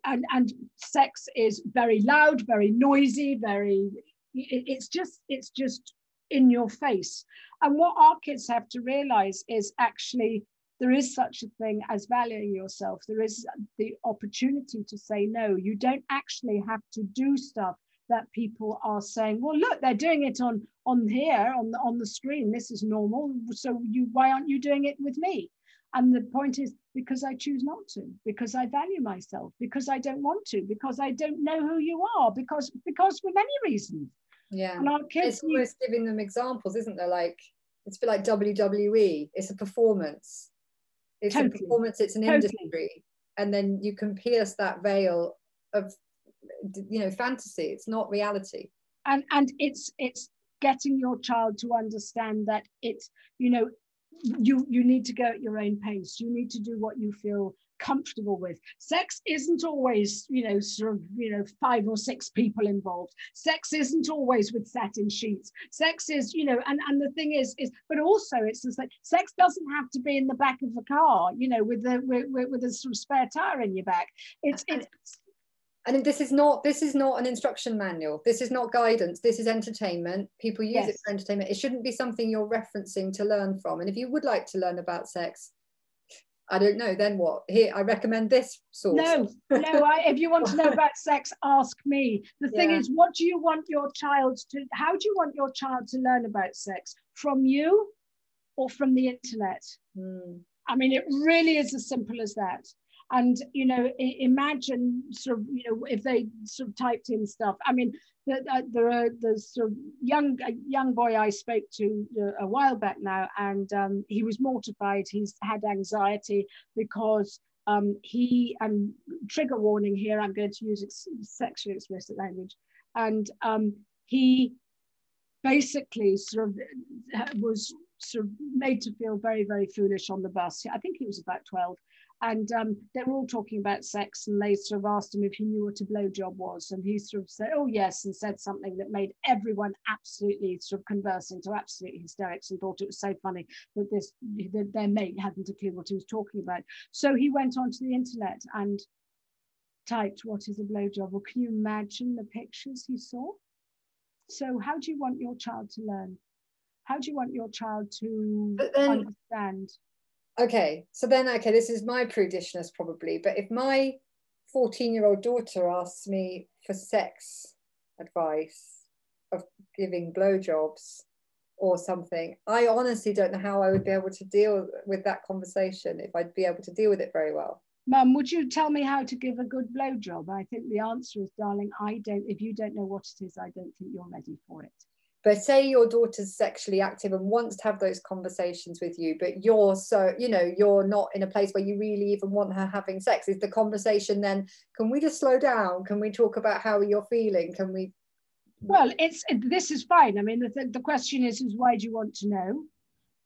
And sex is very loud, very noisy, very, it's just in your face. And what our kids have to realize is actually there is such a thing as valuing yourself. There is the opportunity to say no. You don't actually have to do stuff that people are saying, well, look, they're doing it on here, on the screen. This is normal. So why aren't you doing it with me? And the point is, because I choose not to, because I value myself, because I don't want to, because I don't know who you are, because for many reasons.
Yeah.
And our kids,
it's almost giving them examples, isn't there? Like, it's a bit like WWE. It's a performance. It's totally. A performance. It's an industry. And then you can pierce that veil of, you know, fantasy. It's not reality.
And it's getting your child to understand that it's, you know, you need to go at your own pace. You need to do what you feel comfortable with. Sex isn't always, you know, sort of, you know, 5 or 6 people involved. Sex isn't always with satin sheets. Sex is, you know, and the thing is, but also it's just like, sex doesn't have to be in the back of the car, you know, with a sort of spare tire in your back.
And this is not an instruction manual. This is not guidance. This is entertainment. People use it for entertainment. It shouldn't be something you're referencing to learn from. And if you would like to learn about sex, I don't know, then what? Here, I recommend this source.
No, if you want to know about sex, ask me. The thing is, what do you want your child to, how do you want your child to learn about sex? From you or from the internet? I mean, it really is as simple as that. And, you know, imagine sort of, you know, if they sort of typed in stuff. I mean, there's sort of young boy I spoke to a while back now, and he was mortified. He's had anxiety because he, and trigger warning here, I'm going to use sexually explicit language, and he basically sort of was sort of made to feel very, very foolish on the bus. I think he was about 12. And they were all talking about sex, and they sort of asked him if he knew what a blowjob was, and he sort of said, "Oh yes," and said something that made everyone absolutely sort of converse into absolute hysterics, and thought it was so funny that their mate hadn't a clue what he was talking about. So he went onto the internet and typed, "What is a blowjob?" Well, can you imagine the pictures he saw? So how do you want your child to learn? How do you want your child to understand?
Okay, so then, this is my prudishness probably, but if my 14-year-old daughter asks me for sex advice of giving blowjobs or something, I honestly don't know how I would be able to deal with that conversation, if I'd be able to deal with it very well.
Mum, would you tell me how to give a good blowjob? I think the answer is, darling, if you don't know what it is, I don't think you're ready for it.
But say your daughter's sexually active and wants to have those conversations with you, but you're so, you know, you're not in a place where you really even want her having sex. Is the conversation then, can we just slow down? Can we talk about how you're feeling? Can we?
Well, this is fine. I mean, the question is why do you want to know?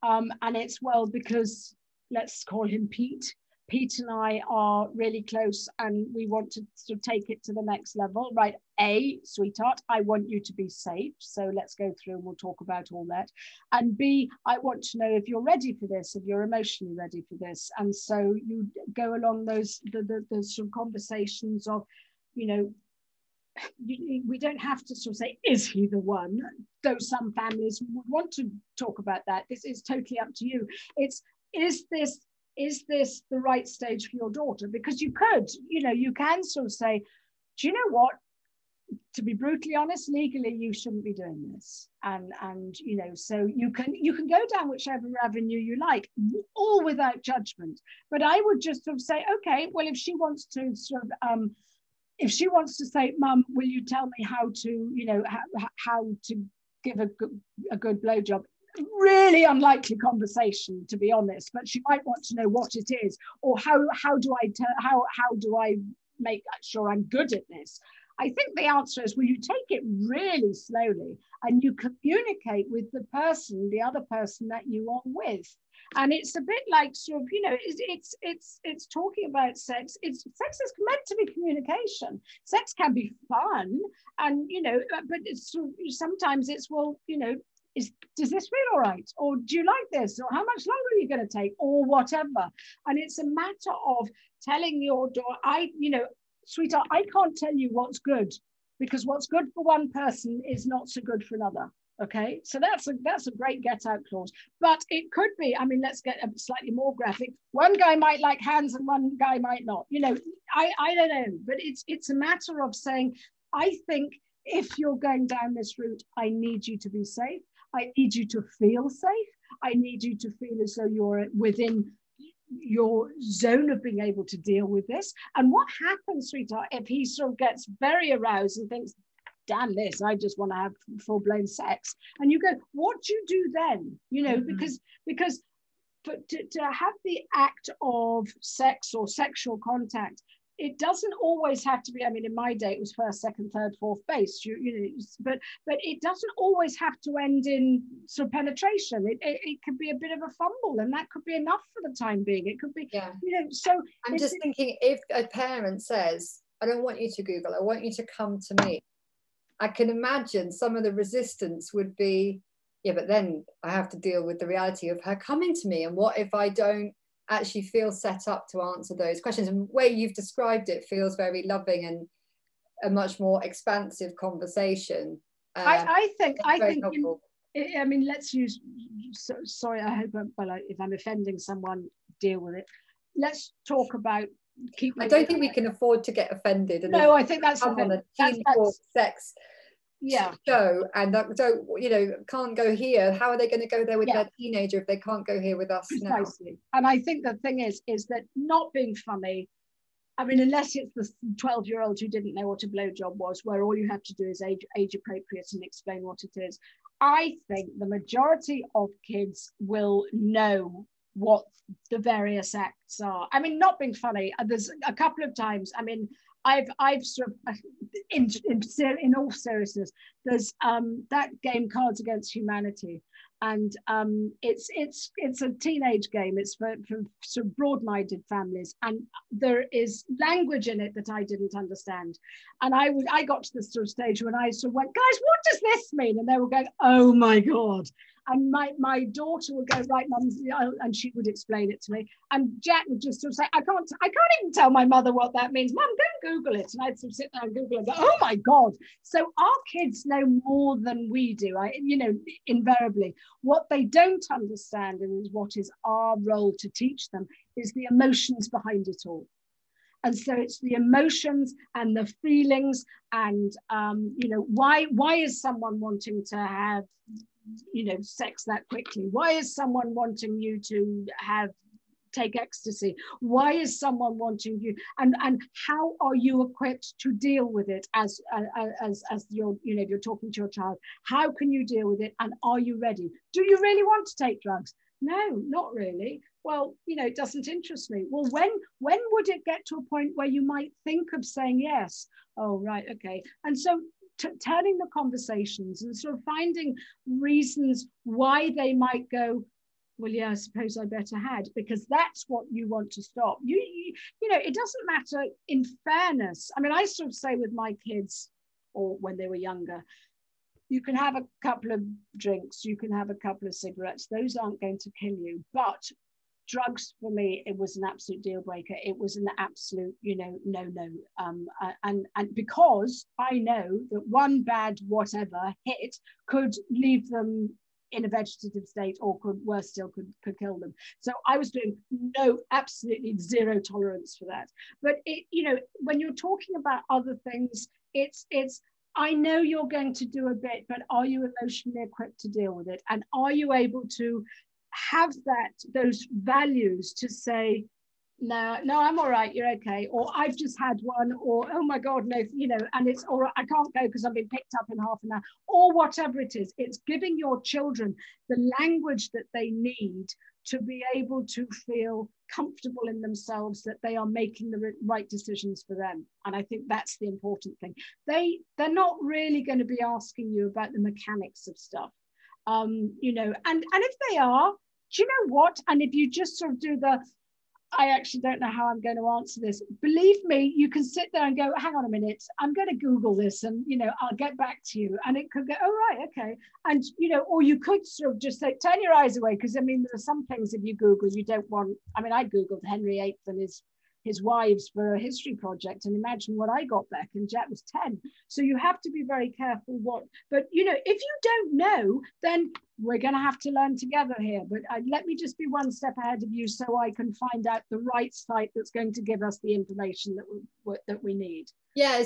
And it's, well, because let's call him Pete. Pete and I are really close, and we want to sort of take it to the next level, right? A, sweetheart, I want you to be safe. So let's go through and we'll talk about all that. And B, I want to know if you're ready for this, if you're emotionally ready for this. And so you go along those the sort of conversations of, you know, we don't have to sort of say, is he the one? Though some families would want to talk about that. This is totally up to you. It's, is this the right stage for your daughter? Because you could, you can sort of say, do you know what? To be brutally honest, legally, you shouldn't be doing this. And so you can go down whichever avenue you like, all without judgment. But I would just sort of say, okay, well, if she wants to sort of, if she wants to say, Mum, will you tell me how to, how to give a good blowjob? Really unlikely conversation, to be honest, but she might want to know what it is, or how do I make sure I'm good at this? I think the answer is, well, you take it really slowly and you communicate with the other person that you are with. And it's a bit like sort of, it's talking about sex. Sex is meant to be communication. Sex can be fun, and but it's sort of, sometimes it's, well, does this feel all right? Or do you like this? Or how much longer are you going to take? Or whatever. And it's a matter of telling your daughter, sweetheart, I can't tell you what's good, because what's good for one person is not so good for another. Okay, so that's a great get out clause. But it could be, I mean, let's get a slightly more graphic. One guy might like hands and one guy might not. I don't know, but it's a matter of saying, I think if you're going down this route, I need you to be safe. I need you to feel safe. I need you to feel as though you're within your zone of being able to deal with this. And what happens, sweetheart, if he sort of gets very aroused and thinks, damn this, I just want to have full-blown sex, and you go, what do you do then? Because to have the act of sex or sexual contact, it doesn't always have to be, I mean, in my day, it was first, second, third, fourth base, but it doesn't always have to end in sort of penetration. It could be a bit of a fumble, and that could be enough for the time being. It could be, so.
I'm just thinking, if a parent says, I don't want you to Google, I want you to come to me, I can imagine some of the resistance would be, yeah, but then I have to deal with the reality of her coming to me. And what if I don't actually feel set up to answer those questions? And the way you've described it feels very loving and a much more expansive conversation.
I think I mean, let's use, sorry, I hope if I'm offending someone, deal with it. Let's talk about
I don't think we can afford to get offended. And
no, I think that's
on a teen sex show, and don't can't go here. How are they going to go there with their teenager if they can't go here with us?
Precisely. Now? And I think the thing is that not being funny, I mean, unless it's the 12-year-old who didn't know what a blowjob was, where all you have to do is age appropriate and explain what it is. I think the majority of kids will know what the various acts are. I mean, not being funny, there's a couple of times, I mean, I've sort of, in all seriousness, there's that game Cards Against Humanity, and it's a teenage game. It's for sort of broad-minded families, and there is language in it that I didn't understand. And I got to the sort of stage when I sort of went, guys, what does this mean? And they were going, oh my God. And my daughter would go, right, Mum, and she would explain it to me. And Jack would just sort of say, I can't even tell my mother what that means. Mum, go and Google it. And I'd sort of sit there and Google it and go, oh my God. So our kids know more than we do, invariably. What they don't understand, and is what is our role to teach them, is the emotions behind it all. And so it's the emotions and the feelings, and why is someone wanting to have sex that quickly? Why is someone wanting you to take ecstasy? Why is someone wanting you, and how are you equipped to deal with it as you're you're talking to your child? How can you deal with it, and are you ready? Do you really want to take drugs? No, not really. Well, it doesn't interest me. Well, when would it get to a point where you might think of saying yes? Oh, right, okay. And so turning the conversations and sort of finding reasons why they might go, well, yeah, I suppose I better had, because that's what you want to stop. It doesn't matter, in fairness. I mean, I sort of say with my kids, or when they were younger, you can have a couple of drinks, you can have a couple of cigarettes, those aren't going to kill you, but drugs for me, it was an absolute deal breaker. It was an absolute, you know, no. And because I know that one bad whatever hit could leave them in a vegetative state, or could, worse still, could kill them. So I was doing absolutely zero tolerance for that. But it, you know, when you're talking about other things, it's I know you're going to do a bit, but are you emotionally equipped to deal with it? And are you able to have those values to say, no, I'm all right, you're okay, or I've just had one, or oh my God, no, you know, and it's all right, I can't go because I've been picked up in half an hour, or whatever it is. It's giving your children the language that they need to be able to feel comfortable in themselves, that they are making the right decisions for them. And I think that's the important thing. They're not really going to be asking you about the mechanics of stuff, you know, and if they are, do you know what? And if you just sort of do I actually don't know how I'm going to answer this. Believe me, you can sit there and go, hang on a minute, I'm going to Google this and, you know, I'll get back to you. And it could go, oh, right, okay. And, you know, or you could sort of just say, turn your eyes away. Because, I mean, there are some things if you Google, you don't want, I mean, I Googled Henry VIII and his wives for a history project, and imagine what I got back, and Jack was 10. So you have to be very careful but you know, if you don't know, then we're going to have to learn together here. But let me just be one step ahead of you so I can find out the right site that's going to give us the information that we need.
Yeah,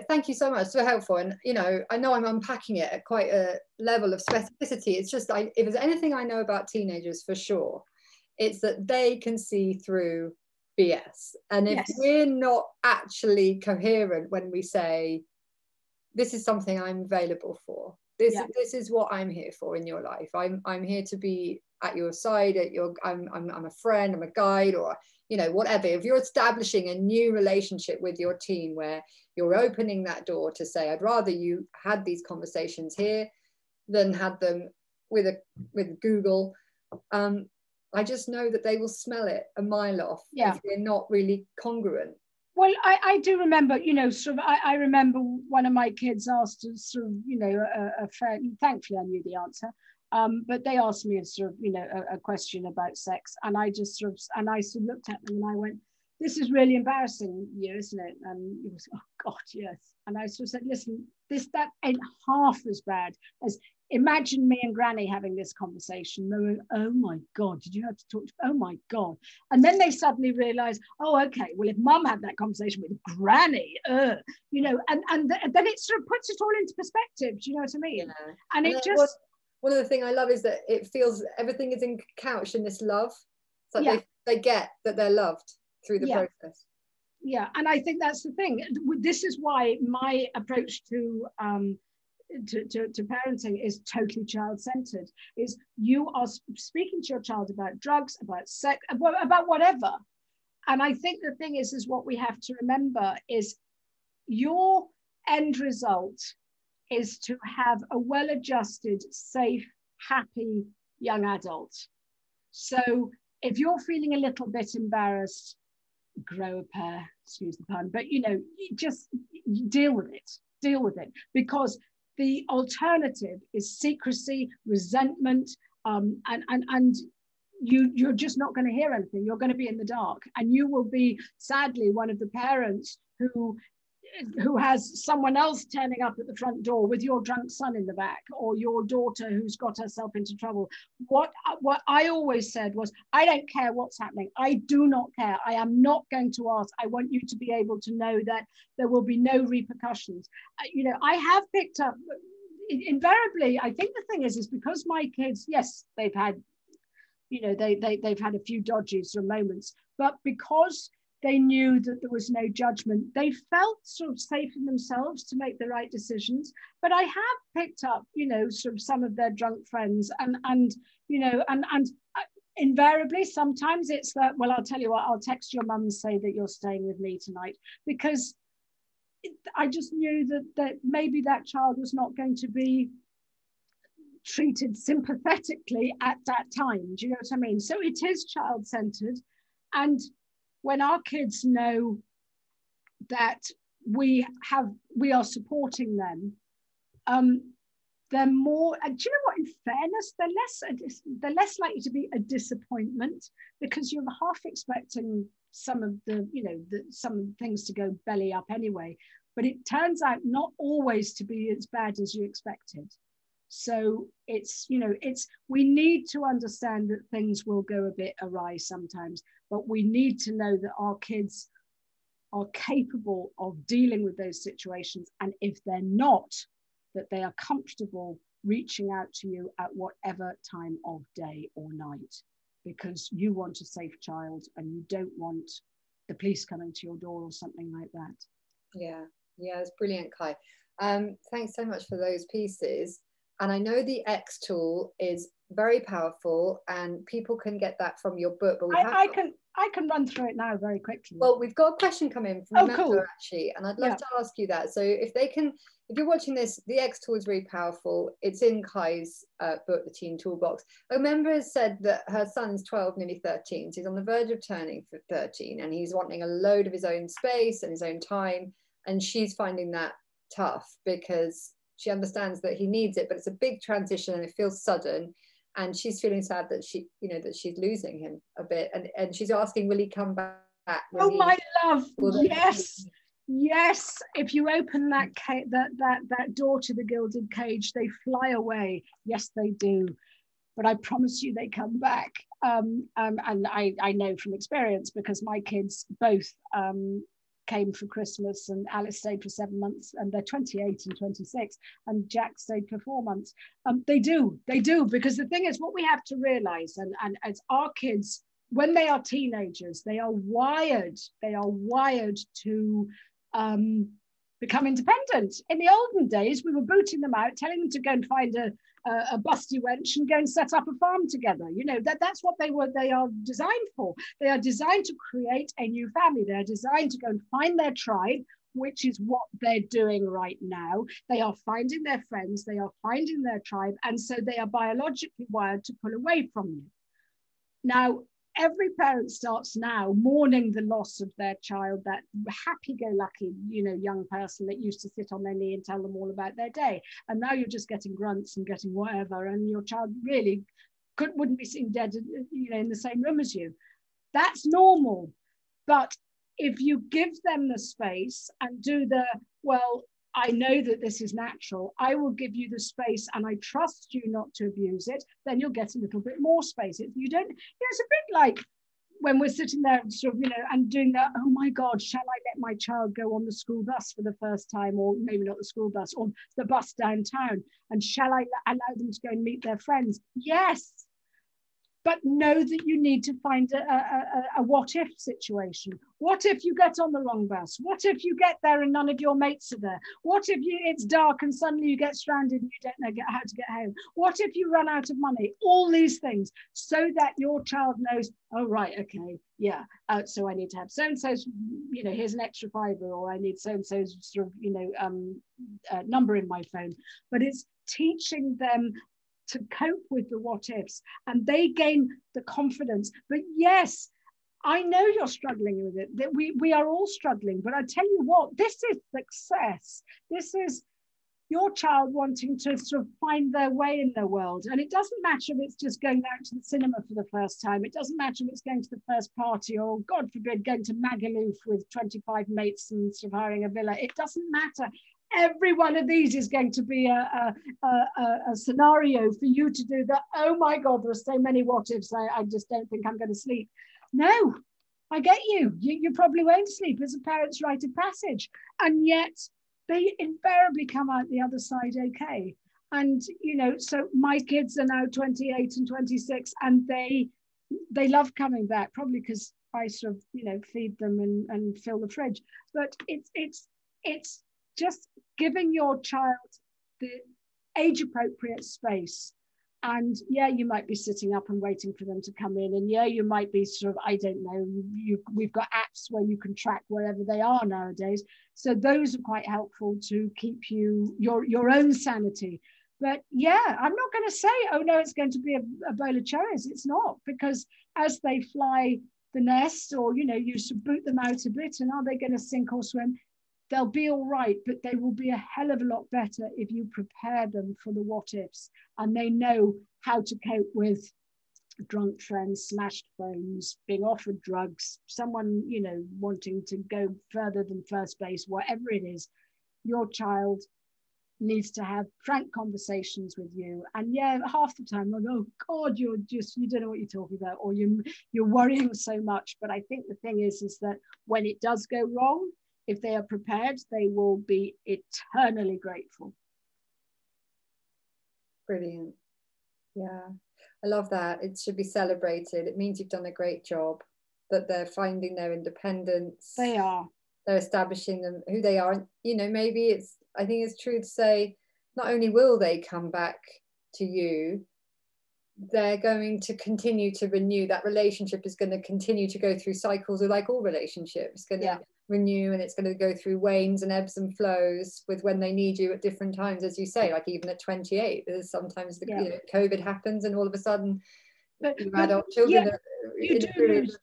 thank you so much, so helpful. And you know I'm unpacking it at quite a level of specificity. It's just if there's anything I know about teenagers for sure, it's that they can see through BS. And if we're not actually coherent when we say, this is something I'm available for, this is what I'm here for in your life, I'm here to be at your side, I'm a friend, I'm a guide, or you know, whatever. If you're establishing a new relationship with your teen where you're opening that door to say, I'd rather you had these conversations here than had them with Google, I just know that they will smell it a mile off if they're not really congruent.
Well, I do remember, you know, sort of, I remember one of my kids asked sort of, you know, a friend, thankfully I knew the answer, but they asked me a sort of, you know, a question about sex, and I just sort of, and I sort of looked at them and I went, this is really embarrassing, you, isn't it? And he was, oh God, yes. And I sort of said, listen, that ain't half as bad as, imagine me and Granny having this conversation, going, oh my God, did you have to talk to, oh my God. And then they suddenly realize, oh, okay, well, if Mum had that conversation with Granny, you know, and then it sort of puts it all into perspective, do you know what I mean?
Yeah.
And it just...
One of the things I love is that it feels everything is couched in this love. It's like they get that they're loved through the process.
Yeah, and I think that's the thing. This is why my approach to parenting is totally child-centered. Is you are speaking to your child about drugs, about sex, about whatever. And I think the thing is what we have to remember is your end result is to have a well-adjusted, safe, happy young adult. So if you're feeling a little bit embarrassed, grow a pair, excuse the pun, but you know, just deal with it, because the alternative is secrecy, resentment, and you're just not going to hear anything. You're going to be in the dark, and you will be sadly one of the parents who has someone else turning up at the front door with your drunk son in the back, or your daughter who's got herself into trouble. What I always said was, I don't care what's happening. I do not care. I am not going to ask. I want you to be able to know that there will be no repercussions. You know, I have picked up, invariably, I think the thing is because my kids, yes, they've had, you know, they've had a few dodgy sort of moments, but because they knew that there was no judgment, they felt sort of safe in themselves to make the right decisions. But I have picked up, you know, sort of some of their drunk friends, and you know, and invariably sometimes it's that, well, I'll tell you what, I'll text your mum and say that you're staying with me tonight, because I just knew that maybe that child was not going to be treated sympathetically at that time. Do you know what I mean? So it is child-centered. And when our kids know that we are supporting them, they're more, do you know what, in fairness, they're less likely to be a disappointment, because you're half expecting some of the, some things to go belly up anyway, but it turns out not always to be as bad as you expected. So it's, we need to understand that things will go a bit awry sometimes, but we need to know that our kids are capable of dealing with those situations. And if they're not, that they are comfortable reaching out to you at whatever time of day or night, because you want a safe child and you don't want the police coming to your door or something like that.
Yeah, it's brilliant, Kai. Thanks so much for those pieces. And I know the X tool is very powerful, and people can get that from your book. But
I can run through it now very quickly.
Well, we've got a question coming from a member,
cool.
actually, and I'd love to ask you that. So if you're watching this, the X tool is really powerful. It's in Kai's book, The Teen Toolbox. A member has said that her son's 12, nearly 13. So he's on the verge of turning 13, and he's wanting a load of his own space and his own time. And she's finding that tough because she understands that he needs it, but it's a big transition and it feels sudden. And she's feeling sad that that she's losing him a bit, and she's asking, will he come back?
My love, yes. If you open that door to the gilded cage, they fly away. Yes, they do. But I promise you, they come back. And I know from experience, because my kids both came for Christmas, and Alice stayed for 7 months, and they're 28 and 26, and Jack stayed for 4 months. They do, because the thing is, what we have to realize, and as our kids, when they are teenagers, they are wired to become independent. In the olden days, we were booting them out, telling them to go and find a busty wench and go and set up a farm together. That's what they are designed for. They are designed to create a new family. They are designed to go and find their tribe, which is what they're doing right now. They are finding their friends, they are finding their tribe, and so they are biologically wired to pull away from you. Now, every parent starts now mourning the loss of their child, that happy-go-lucky, young person that used to sit on their knee and tell them all about their day. And now you're just getting grunts and getting whatever, and your child really wouldn't be sitting dead, in the same room as you. That's normal. But if you give them the space and do I know that this is natural, I will give you the space and I trust you not to abuse it, then you'll get a little bit more space. It's a bit like when we're sitting there and doing that, oh my God, shall I let my child go on the school bus for the first time, or maybe not the school bus, or the bus downtown, and shall I allow them to go and meet their friends? Yes. But know that you need to find a what if situation. What if you get on the wrong bus? What if you get there and none of your mates are there? What if it's dark and suddenly you get stranded and you don't know how to get home? What if you run out of money? All these things, so that your child knows, oh, right, okay, yeah. So I need to have so-and-so's, here's an extra fiver, or I need so-and-so's number in my phone. But it's teaching them to cope with the what ifs, and they gain the confidence. But yes, I know you're struggling with it, that we are all struggling, but I tell you what, this is success. This is your child wanting to sort of find their way in the world. And it doesn't matter if it's just going out to the cinema for the first time. It doesn't matter if it's going to the first party, or God forbid, going to Magaluf with 25 mates and sort of hiring a villa. It doesn't matter. Every one of these is going to be a scenario for you to do that. Oh my God, there are so many what ifs. I just don't think I'm going to sleep. No, I get you. You probably won't sleep. It's a parent's rite of passage. And yet they invariably come out the other side okay. And, so my kids are now 28 and 26, and they love coming back, probably because I sort of, feed them and fill the fridge. But it's just giving your child the age-appropriate space. And yeah, you might be sitting up and waiting for them to come in. And yeah, you might be sort of, I don't know, we've got apps where you can track wherever they are nowadays. So those are quite helpful to keep your own sanity. But yeah, I'm not going to say, oh no, it's going to be a bowl of cherries. It's not, because as they fly the nest, or, you boot them out a bit, and are they going to sink or swim? they'll be all right, but they will be a hell of a lot better if you prepare them for the what ifs, and they know how to cope with drunk friends, smashed phones, being offered drugs, someone, you know, wanting to go further than first base, whatever it is. Your child needs to have frank conversations with you, and yeah, half the time like, oh god, you don't know what you're talking about, or you're worrying so much. But I think the thing is that when it does go wrong, if they are prepared, they will be eternally grateful.
Brilliant. Yeah, I love that. It should be celebrated. It means you've done a great job, that they're finding their independence.
They are.
They're establishing them who they are. You know, maybe it's, I think it's true to say, not only will they come back to you, they're going to continue to renew. That relationship is going to continue to go through cycles, or like all relationships, it's going to renew, and it's going to go through wanes and ebbs and flows with when they need you at different times, as you say, like even at 28, there's sometimes you know, COVID happens and all of a sudden your adult children are
you do lose.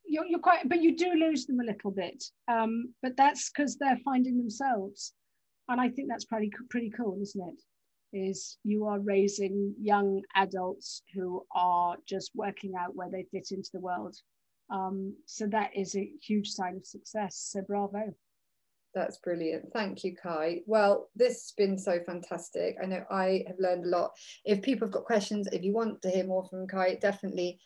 You're quite, but you do lose them a little bit, but that's because they're finding themselves, and I think that's pretty cool, isn't it? Is you are raising young adults who are just working out where they fit into the world. So that is a huge sign of success. So bravo.
That's brilliant. Thank you, Kai. Well, this has been so fantastic. I know I have learned a lot. If people have got questions, if you want to hear more from Kai, definitely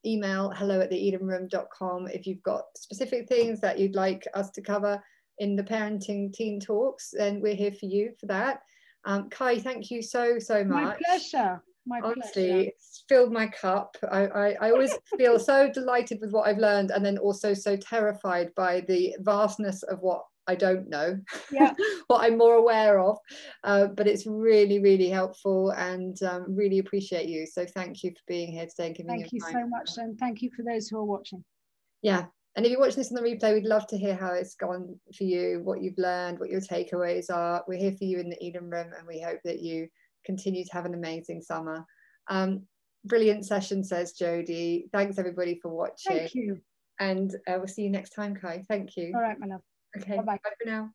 email hello@theedenroom.com. If you've got specific things that you'd like us to cover in the Parenting Teen Talks, then we're here for you for that. Kai, thank you so much.
My pleasure.
Honestly, it's filled my cup. I always feel so delighted with what I've learned, and then also so terrified by the vastness of what I don't know, what I'm more aware of. But it's really, really helpful, and really appreciate you. So thank you for being here today and giving
Thank you so much, and thank you for those who are watching. Yeah.
And if you're watching this on the replay, we'd love to hear how it's gone for you, what you've learned, what your takeaways are. We're here for you in the Eden Room, and we hope that you continue to have an amazing summer. Brilliant session, says Jodie. Thanks everybody for watching.
Thank you.
And we'll see you next time, Kai. Thank you.
All right, my love.
Okay, bye for now.